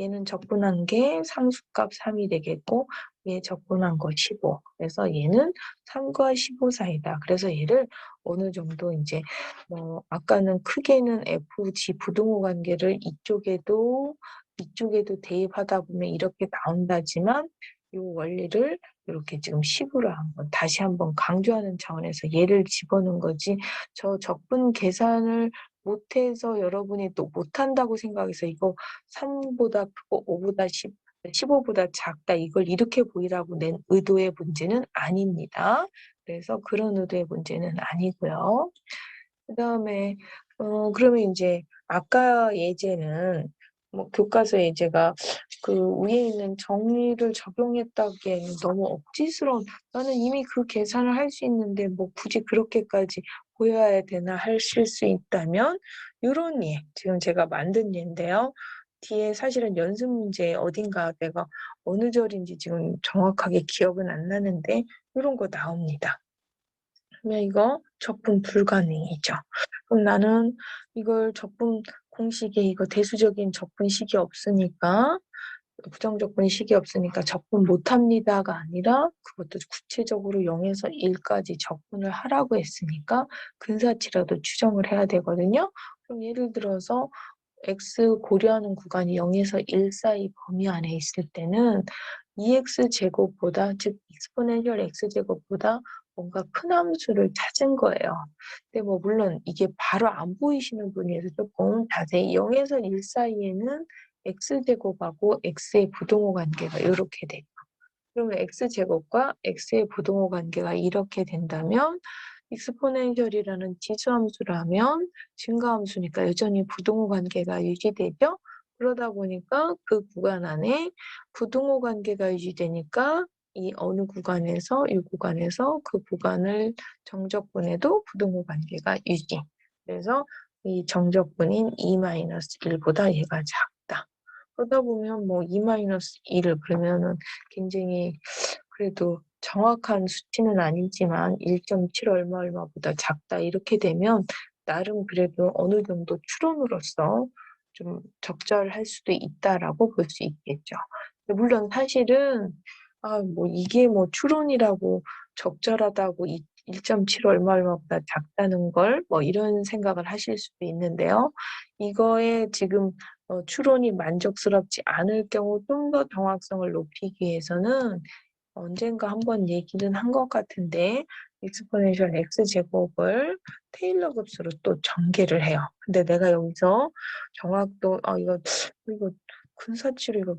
얘는 적분한 게 상수값 3이 되겠고 얘 적분한 거 15. 그래서 얘는 3과 15 사이다. 그래서 얘를 어느 정도 이제 아까는 크게는 FG 부등호 관계를 이쪽에도 대입하다 보면 이렇게 나온다지만 이 원리를 이렇게 지금 식으로 다시 한번 강조하는 차원에서 얘를 집어넣은 거지 저 적분 계산을 못해서 여러분이 또 못한다고 생각해서 이거 3보다 크고 15보다 작다 이걸 이렇게 보이라고 낸 의도의 문제는 아닙니다. 그래서 그런 의도의 문제는 아니고요. 그 다음에 그러면 이제 아까 예제는 교과서 예제가 그 위에 있는 정리를 적용했다기에는 너무 억지스러운 나는 이미 그 계산을 할 수 있는데 굳이 그렇게까지 보여야 되나 하실 수 있다면 이런 예 지금 제가 만든 예인데요. 뒤에 사실은 연습 문제 어딘가 내가 어느 절인지 지금 정확하게 기억은 안 나는데 이런 거 나옵니다. 그러면 이거 적분 불가능이죠. 그럼 나는 이걸 적분 공식에 이거 대수적인 적분식이 없으니까 부정적분식이 없으니까 적분 못합니다가 아니라 그것도 구체적으로 0에서 1까지 적분을 하라고 했으니까 근사치라도 추정을 해야 되거든요. 그럼 예를 들어서 x 고려하는 구간이 0에서 1 사이 범위 안에 있을 때는 2x제곱보다 즉 exponential x제곱보다 뭔가 큰 함수를 찾은 거예요. 근데 물론 이게 바로 안 보이시는 분이어서 조금 자세히 0에서 1 사이에는 x제곱하고 x의 부등호 관계가 이렇게 돼요. 그러면 x제곱과 x의 부등호 관계가 이렇게 된다면 익스포넨셜이라는 지수함수라면 증가함수니까 여전히 부등호 관계가 유지되죠. 그러다 보니까 그 구간 안에 부등호 관계가 유지되니까 이 어느 구간에서 이 구간에서 그 구간을 정적분해도 부등호 관계가 유지. 그래서 이 정적분인 2-1보다 얘가 작다. 그러다 보면 2-1을 그러면은 굉장히 그래도 정확한 수치는 아니지만 1.7 얼마보다 작다 이렇게 되면 나름 그래도 어느 정도 추론으로서 좀 적절할 수도 있다라고 볼 수 있겠죠. 물론 사실은 이게 추론이라고 적절하다고 1.7 얼마보다 작다는 걸 이런 생각을 하실 수도 있는데요. 이거에 지금 추론이 만족스럽지 않을 경우 좀 더 정확성을 높이기 위해서는 언젠가 한번 얘기는 한 것 같은데 익스포넨셜 x제곱을 테일러 급수로 또 전개를 해요. 근데 내가 여기서 정확도 이거 근사치로 이거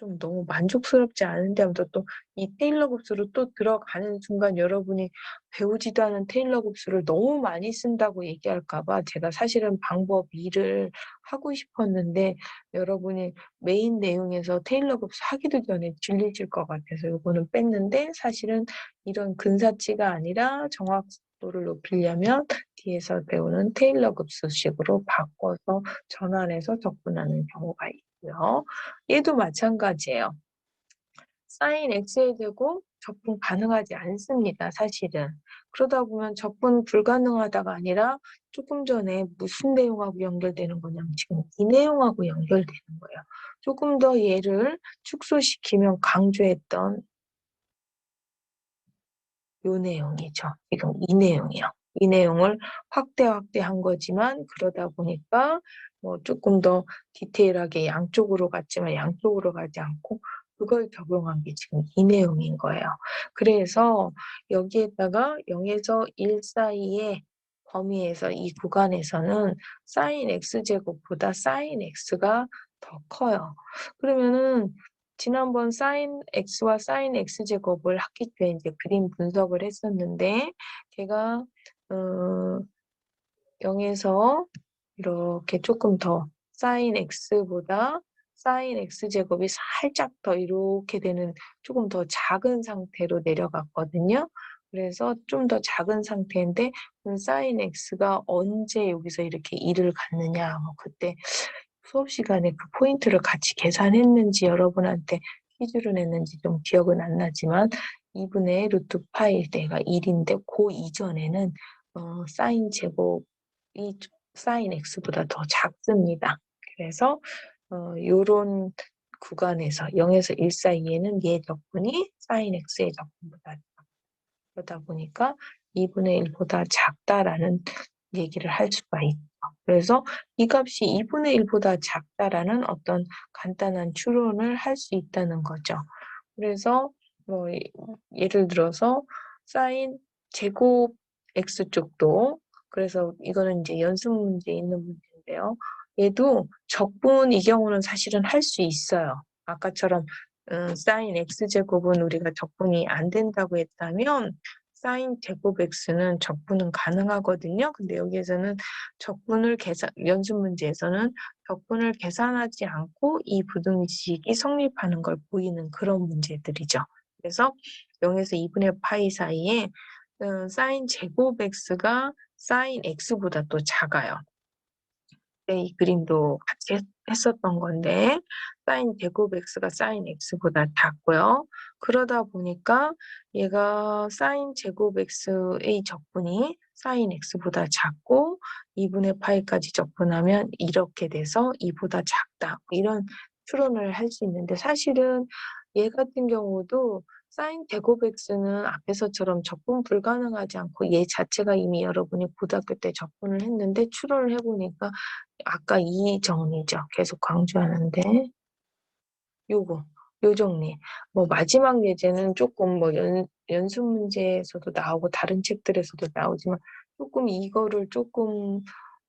좀 너무 만족스럽지 않은데 아무튼 또 이 테일러 곱슬로 또 들어가는 순간 여러분이 배우지도 않은 테일러 곱슬을 너무 많이 쓴다고 얘기할까 봐 제가 사실은 방법 2를 하고 싶었는데 여러분이 메인 내용에서 테일러 곱슬 하기도 전에 질리실 것 같아서 요거는 뺐는데 사실은 이런 근사치가 아니라 정확도를 높이려면 뒤에서 배우는 테일러 곱슬식으로 바꿔서 전환해서 접근하는 경우가 있고요. 얘도 마찬가지예요. 사인 x에 되고 접근 가능하지 않습니다, 사실은. 그러다 보면 접근 불가능하다가 아니라 조금 전에 무슨 내용하고 연결되는 거냐면 지금 이 내용하고 연결되는 거예요. 조금 더 얘를 축소시키면 강조했던 요 내용이죠. 지금 이 내용이요. 이 내용을 확대한 거지만 그러다 보니까 뭐 조금 더 디테일하게 양쪽으로 갔지만 양쪽으로 가지 않고 그걸 적용한 게 지금 이 내용인 거예요. 그래서 여기에다가 0에서 1 사이의 범위에서 이 구간에서는 사인 x제곱보다 사인 x가 더 커요. 그러면은 지난번 사인 x와 사인 x제곱을 학기 초에 이제 그림 분석을 했었는데 걔가 0에서 이렇게 조금 더 사인 x보다 사인 x제곱이 살짝 더 이렇게 되는 조금 더 작은 상태로 내려갔거든요. 그래서 좀 더 작은 상태인데 사인 x가 언제 여기서 이렇게 1을 갖느냐 뭐 그때 수업 시간에 그 포인트를 같이 계산했는지 여러분한테 퀴즈를 냈는지 좀 기억은 안 나지만 2분의 루트 파이 때가 1인데 그 이전에는 사인 제곱이 사인 x보다 더 작습니다. 그래서 요런 구간에서 0에서 1 사이에는 얘 적분이 사인 x의 적분보다 그러다 보니까 2분의 1보다 작다라는 얘기를 할 수가 있죠. 그래서 이 값이 2분의 1보다 작다라는 어떤 간단한 추론을 할 수 있다는 거죠. 그래서 뭐 예를 들어서 사인 제곱 x 쪽도 그래서 이거는 이제 연습 문제에 있는 문제인데요. 얘도 적분 이 경우는 사실은 할 수 있어요. 아까처럼 사인 x제곱은 우리가 적분이 안 된다고 했다면 사인 제곱 x는 적분은 가능하거든요. 근데 여기에서는 연습 문제에서는 적분을 계산하지 않고 이 부등식이 성립하는 걸 보이는 그런 문제들이죠. 그래서 0에서 2분의 파이 사이에 사인 제곱 x가 사인 x보다 또 작아요. 이 그림도 같이 했었던 건데 사인 제곱 x가 사인 x보다 작고요. 그러다 보니까 얘가 사인 제곱 x의 적분이 사인 x보다 작고 2분의 파이까지 적분하면 이렇게 돼서 2보다 작다. 이런 추론을 할 수 있는데 사실은 얘 같은 경우도 사인 제곱 x는 앞에서처럼 적분 불가능하지 않고 얘 자체가 이미 여러분이 고등학교 때 적분을 했는데 추론을 해보니까 아까 이 정리죠. 계속 강조하는데 요거 요 정리. 뭐 마지막 예제는 조금 뭐 연습 문제에서도 나오고 다른 책들에서도 나오지만 조금 이거를 조금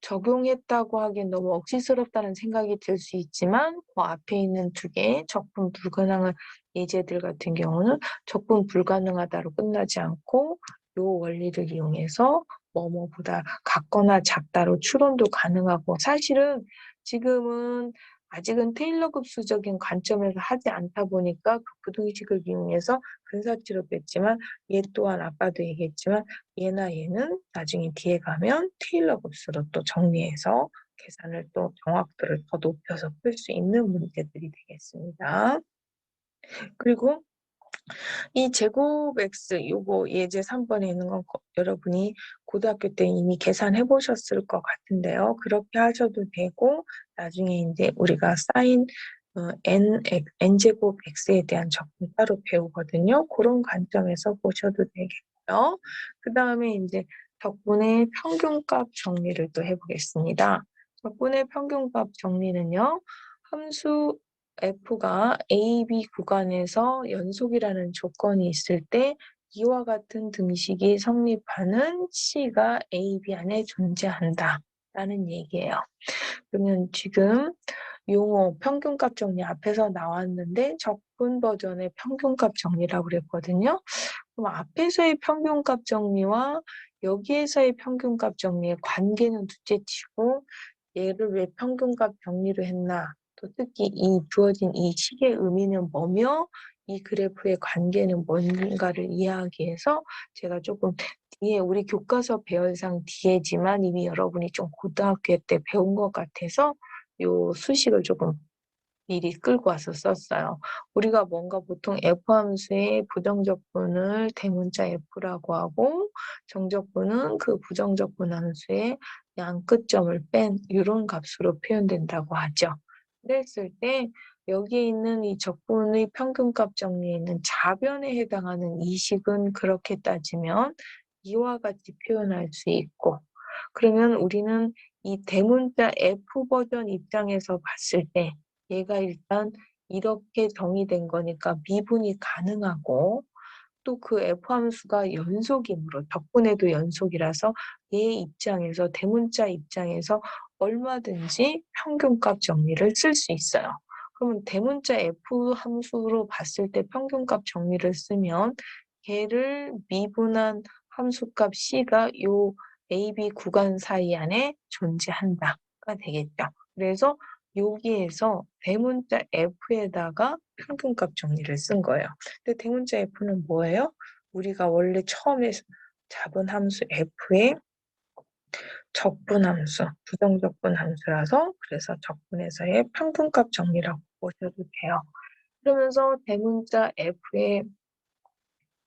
적용했다고 하기엔 너무 억지스럽다는 생각이 들 수 있지만 그 앞에 있는 2개 적분 불가능한 예제들 같은 경우는 적분 불가능하다로 끝나지 않고 요 원리를 이용해서 뭐뭐보다 같거나 작다로 추론도 가능하고 사실은 지금은 아직은 테일러 급수적인 관점에서 하지 않다 보니까 그 부등식을 이용해서 근사치로 뺐지만 얘 또한 아까도 얘기했지만 얘나 얘는 나중에 뒤에 가면 테일러 급수로 또 정리해서 계산을 또 정확도를 더 높여서 풀 수 있는 문제들이 되겠습니다. 그리고 이 제곱 x 요거 예제 3번에 있는 건 여러분이 고등학교 때 이미 계산해 보셨을 것 같은데요. 그렇게 하셔도 되고 나중에 이제 우리가 사인 n제곱 x에 대한 적분 따로 배우거든요. 그런 관점에서 보셔도 되겠고요. 그 다음에 이제 적분의 평균값 정리를 또 해보겠습니다. 적분의 평균값 정리는요. 함수 f가 a, b 구간에서 연속이라는 조건이 있을 때 이와 같은 등식이 성립하는 c가 a, b 안에 존재한다 라는 얘기예요. 그러면 지금 용어 평균값 정리 앞에서 나왔는데 적분 버전의 평균값 정리라고 그랬거든요. 그럼 앞에서의 평균값 정리와 여기에서의 평균값 정리의 관계는 둘째치고 얘를 왜 평균값 정리를 했나? 또 특히 이 주어진 이 식의 의미는 뭐며 이 그래프의 관계는 뭔가를 이해하기 위해서 제가 조금 뒤에 우리 교과서 배열상 뒤에지만 이미 여러분이 좀 고등학교 때 배운 것 같아서 요 수식을 조금 미리 끌고 와서 썼어요. 우리가 뭔가 보통 F함수의 부정적분을 대문자 F라고 하고 정적분은 그 부정적분 함수의 양 끝점을 뺀 이런 값으로 표현된다고 하죠. 그랬을 때 여기에 있는 이 적분의 평균값 정리에 있는 자변에 해당하는 이 식은 그렇게 따지면 이와 같이 표현할 수 있고 그러면 우리는 이 대문자 F 버전 입장에서 봤을 때 얘가 일단 이렇게 정의된 거니까 미분이 가능하고 또 그 F함수가 연속이므로 적분에도 연속이라서 얘 입장에서 대문자 입장에서 얼마든지 평균값 정리를 쓸 수 있어요. 그러면 대문자 F함수로 봤을 때 평균값 정리를 쓰면 걔를 미분한 함수값 C가 요 AB 구간 사이 안에 존재한다가 되겠죠. 그래서 여기에서 대문자 F에다가 평균값 정리를 쓴 거예요. 근데 대문자 F는 뭐예요? 우리가 원래 처음에 잡은 함수 F의 적분 함수, 부정적분 함수라서 그래서 적분에서의 평균값 정리라고 보셔도 돼요. 그러면서 대문자 F의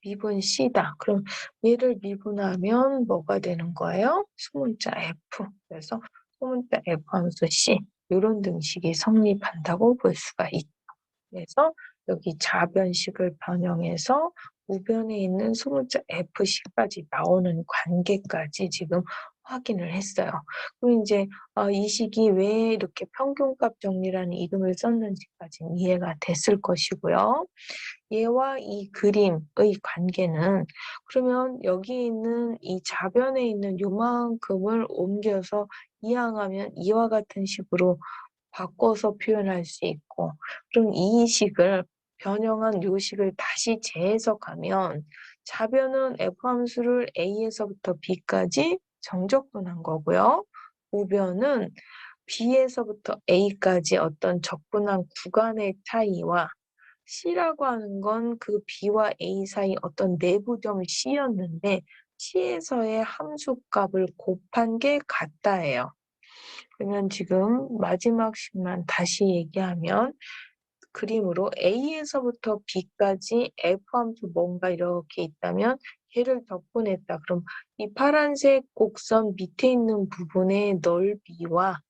미분 C다. 그럼 얘를 미분하면 뭐가 되는 거예요? 소문자 F. 그래서 소문자 F 함수 C. 이런 등식이 성립한다고 볼 수가 있죠. 그래서 여기 좌변식을 변형해서 우변에 있는 소문자 FC까지 나오는 관계까지 지금 확인을 했어요. 그럼 이제 이 식이 왜 이렇게 평균값 정리라는 이름을 썼는지까지 이해가 됐을 것이고요. 얘와 이 그림의 관계는 그러면 여기 있는 이 좌변에 있는 요만큼을 옮겨서 이항하면 이와 같은 식으로 바꿔서 표현할 수 있고 그럼 이 식을 변형한 요 식을 다시 재해석하면 좌변은 F함수를 A에서부터 B까지 정적분한 거고요. 우변은 B에서부터 A까지 어떤 적분한 구간의 차이와 C라고 하는 건 그 B와 A 사이 어떤 내부점 C였는데 C에서의 함수값을 곱한 게 같다예요. 그러면 지금 마지막 식만 다시 얘기하면 그림으로 A에서부터 B까지 F함수 뭔가 이렇게 있다면 얘를 적분했다. 그럼 이 파란색 곡선 밑에 있는 부분의 넓이와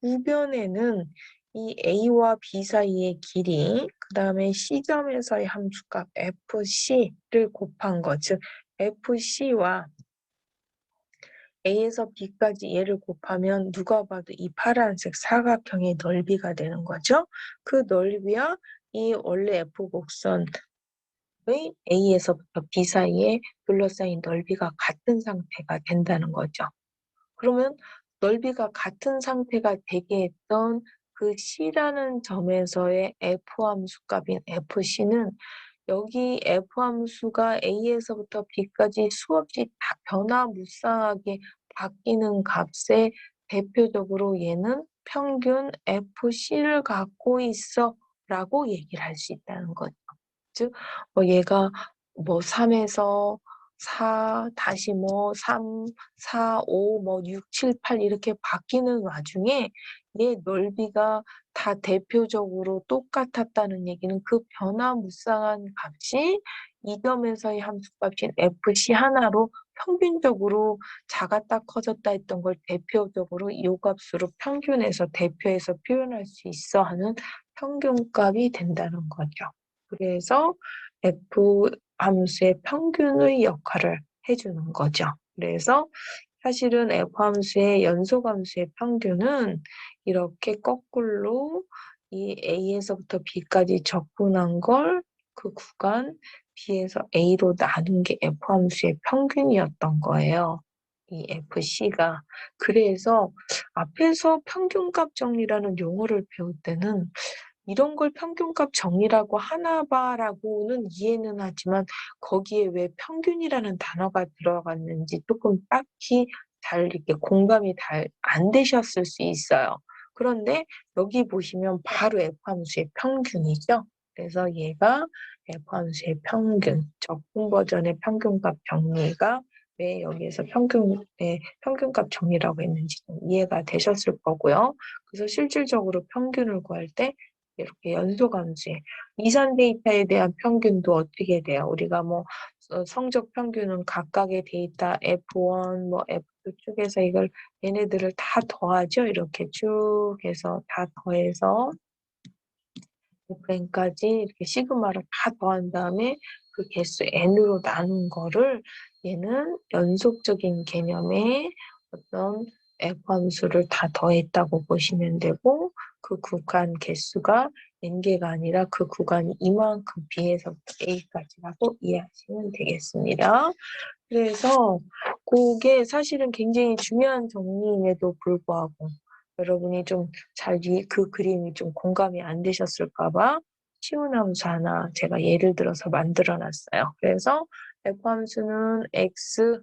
우변에는 이 A와 B 사이의 길이, 그 다음에 C점에서의 함수값 FC를 곱한 것, 즉 FC와 A에서 B까지 얘를 곱하면 누가 봐도 이 파란색 사각형의 넓이가 되는 거죠. 그 넓이와 이 원래 F곡선의 A에서부터 B 사이에 둘러싸인 넓이가 같은 상태가 된다는 거죠. 그러면 넓이가 같은 상태가 되게 했던 그 C라는 점에서의 F함수 값인 FC는 여기 F함수가 A에서부터 B까지 수없이 다 변화무쌍하게 바뀌는 값에 대표적으로 얘는 평균 FC를 갖고 있어 라고 얘기를 할 수 있다는 거죠. 즉, 얘가 3에서 4, 다시 3, 4, 5, 6, 7, 8 이렇게 바뀌는 와중에 얘 넓이가 다 대표적으로 똑같았다는 얘기는 그 변화무쌍한 값이 이 점에서의 함수값인 FC 하나로 평균적으로 작았다 커졌다 했던 걸 대표적으로 이 값으로 평균해서 대표해서 표현할 수 있어 하는 평균값이 된다는 거죠. 그래서 F 함수의 평균의 역할을 해주는 거죠. 그래서 사실은 F 함수의 연속 함수의 평균은 이렇게 거꾸로 이 A에서부터 B까지 적분한 걸 그 구간 B에서 A로 나눈 게 F 함수의 평균이었던 거예요. 이 FC가. 그래서 앞에서 평균값 정리라는 용어를 배울 때는 '이런 걸 평균값 정리라고 하나 봐.'라고는 이해는 하지만 거기에 왜 평균이라는 단어가 들어갔는지 쪼끔 딱히 잘 이렇게 공감이 잘 안 되셨을 수 있어요. 그런데 여기 보시면 바로 F 함수의 평균이죠. 그래서 얘가 F 함수의 평균, 적분 버전의 평균값 정리가 왜 여기에서 평균값 정리라고 했는지 좀 이해가 되셨을 거고요. 그래서 실질적으로 평균을 구할 때 이렇게 연소함수에 이산 데이터에 대한 평균도 어떻게 돼요? 우리가 뭐 성적 평균은 각각의 데이터 F1, 뭐 F2 쭉해서 이걸 얘네들을 다 더하죠. 이렇게 쭉 해서 다 더해서 Fn까지 이렇게 시그마를 다 더한 다음에 그 개수 n으로 나눈 거를 얘는 연속적인 개념의 어떤 F 함수를 다 더했다고 보시면 되고 그 구간 개수가 n개가 아니라 그 구간이 이만큼 B에서부터 A까지라고 이해하시면 되겠습니다. 그래서 그게 사실은 굉장히 중요한 정리임에도 불구하고 여러분이 좀 잘 그 그림이 좀 공감이 안 되셨을까 봐 쉬운 함수 하나 제가 예를 들어서 만들어 놨어요. 그래서 F 함수는 X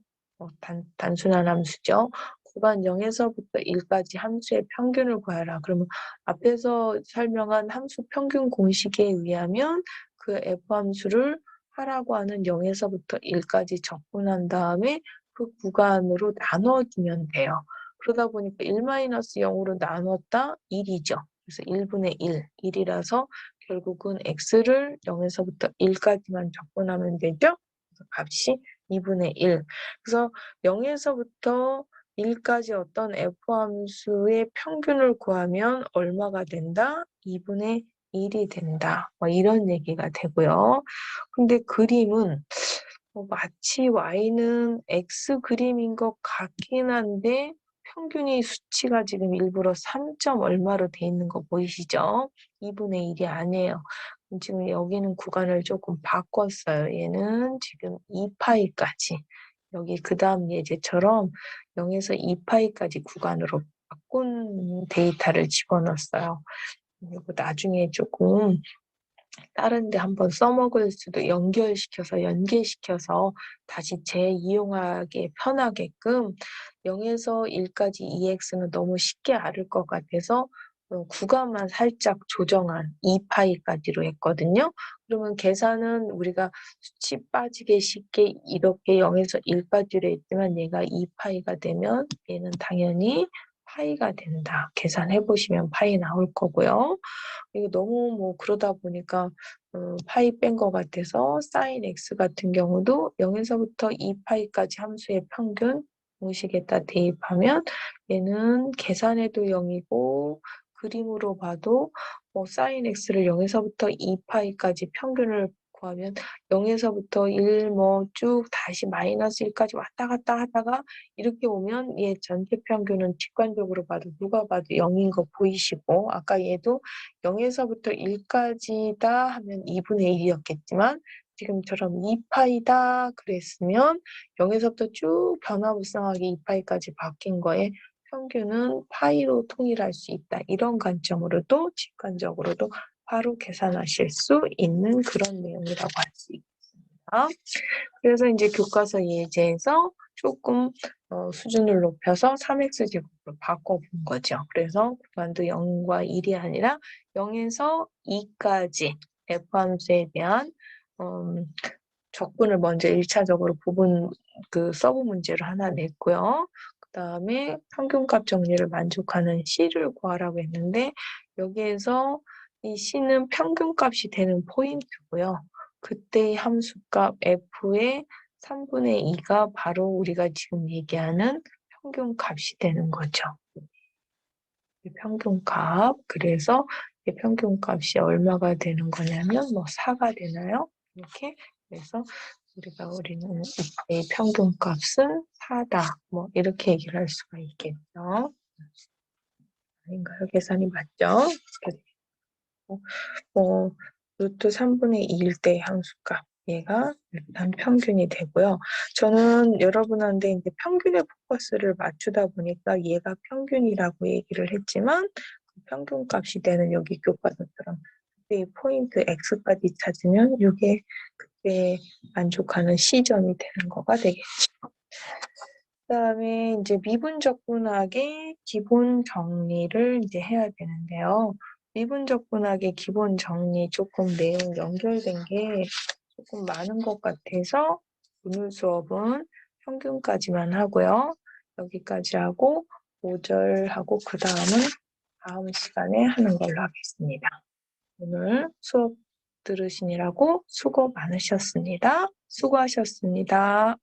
단순한 함수죠. 구간 0에서부터 1까지 함수의 평균을 구하라. 그러면 앞에서 설명한 함수 평균 공식에 의하면 그 F 함수를 하라고 하는 0에서부터 1까지 적분한 다음에 그 구간으로 나눠주면 돼요. 그러다 보니까 1-0으로 나눴다 1이죠. 그래서 1분의 1, 1이라서 결국은 x를 0에서부터 1까지만 적분하면 되죠. 그래서 값이 2분의 1. 그래서 0에서부터 1까지 어떤 f 함수의 평균을 구하면 얼마가 된다? 2분의 1이 된다. 뭐 이런 얘기가 되고요. 근데 그림은 마치 y는 x 그림인 것 같긴 한데 평균이 수치가 지금 일부러 3점 얼마로 돼 있는 거 보이시죠? 2분의 1이 아니에요. 지금 여기는 구간을 조금 바꿨어요. 얘는 지금 2파이까지. 여기 그 다음 예제처럼 0에서 2파이까지 구간으로 바꾼 데이터를 집어넣었어요. 그리고 나중에 조금 다른 데 한번 써먹을 수도 연계시켜서 다시 재이용하기 편하게끔 0에서 1까지 EX는 너무 쉽게 알을 것 같아서 구간만 살짝 조정한 2파이까지로 했거든요. 그러면 계산은 우리가 수치 빠지게 쉽게 이렇게 0에서 1까지로 했지만 얘가 2파이가 되면 얘는 당연히 파이가 된다. 계산해 보시면 파이 나올 거고요. 이게 너무 뭐 그러다 보니까 파이 뺀 것 같아서 sin x 같은 경우도 0에서부터 2파이까지 함수의 평균 공식에다 대입하면 얘는 계산해도 0이고 그림으로 봐도 sin x를 0에서부터 2파이까지 평균을 구하면 0에서부터 1 뭐 쭉 다시 마이너스 1까지 왔다 갔다 하다가 이렇게 오면 얘 전체 평균은 직관적으로 봐도 누가 봐도 0인 거 보이시고 아까 얘도 0에서부터 1까지다 하면 2분의 1이었겠지만 지금처럼 2파이다 그랬으면 0에서부터 쭉 변화무쌍하게 2파이까지 바뀐 거에 평균은 파이로 통일할 수 있다. 이런 관점으로도 직관적으로도 바로 계산하실 수 있는 그런 내용이라고 할 수 있습니다. 그래서 이제 교과서 예제에서 조금 수준을 높여서 3x 제곱으로 바꿔본 거죠. 그래서 구간도 0과 1이 아니라 0에서 2까지 f 함수에 대한 적분을 먼저 1차적으로 부분 그 서브 문제로 하나 냈고요. 그다음에 평균값 정리를 만족하는 C를 구하라고 했는데 여기에서 이 C는 평균값이 되는 포인트고요. 그때의 함수값 f의 3분의 2가 바로 우리가 지금 얘기하는 평균값이 되는 거죠. 평균값. 그래서 이 평균값이 얼마가 되는 거냐면 뭐 4가 되나요? 이렇게. 그래서 우리는 이때의 평균값은 4다. 뭐 이렇게 얘기를 할 수가 있겠죠. 아닌가요? 계산이 맞죠? 루트 3분의 2일 때의 함수값. 얘가 일단 평균이 되고요. 저는 여러분한테 이제 평균의 포커스를 맞추다 보니까 얘가 평균이라고 얘기를 했지만 그 평균값이 되는 여기 교과서처럼 그때 포인트 X까지 찾으면 이게 그때 만족하는 C점이 되는 거가 되겠죠. 그다음에 이제 미분적 분학의 기본 정리를 이제 해야 되는데요. 미분적 분학의 기본 정리 조금 내용 연결된 게 조금 많은 것 같아서 오늘 수업은 평균까지만 하고요. 여기까지 하고 5절 하고 그 다음은 다음 시간에 하는 걸로 하겠습니다. 오늘 수업 들으시느라고 수고 많으셨습니다. 수고하셨습니다.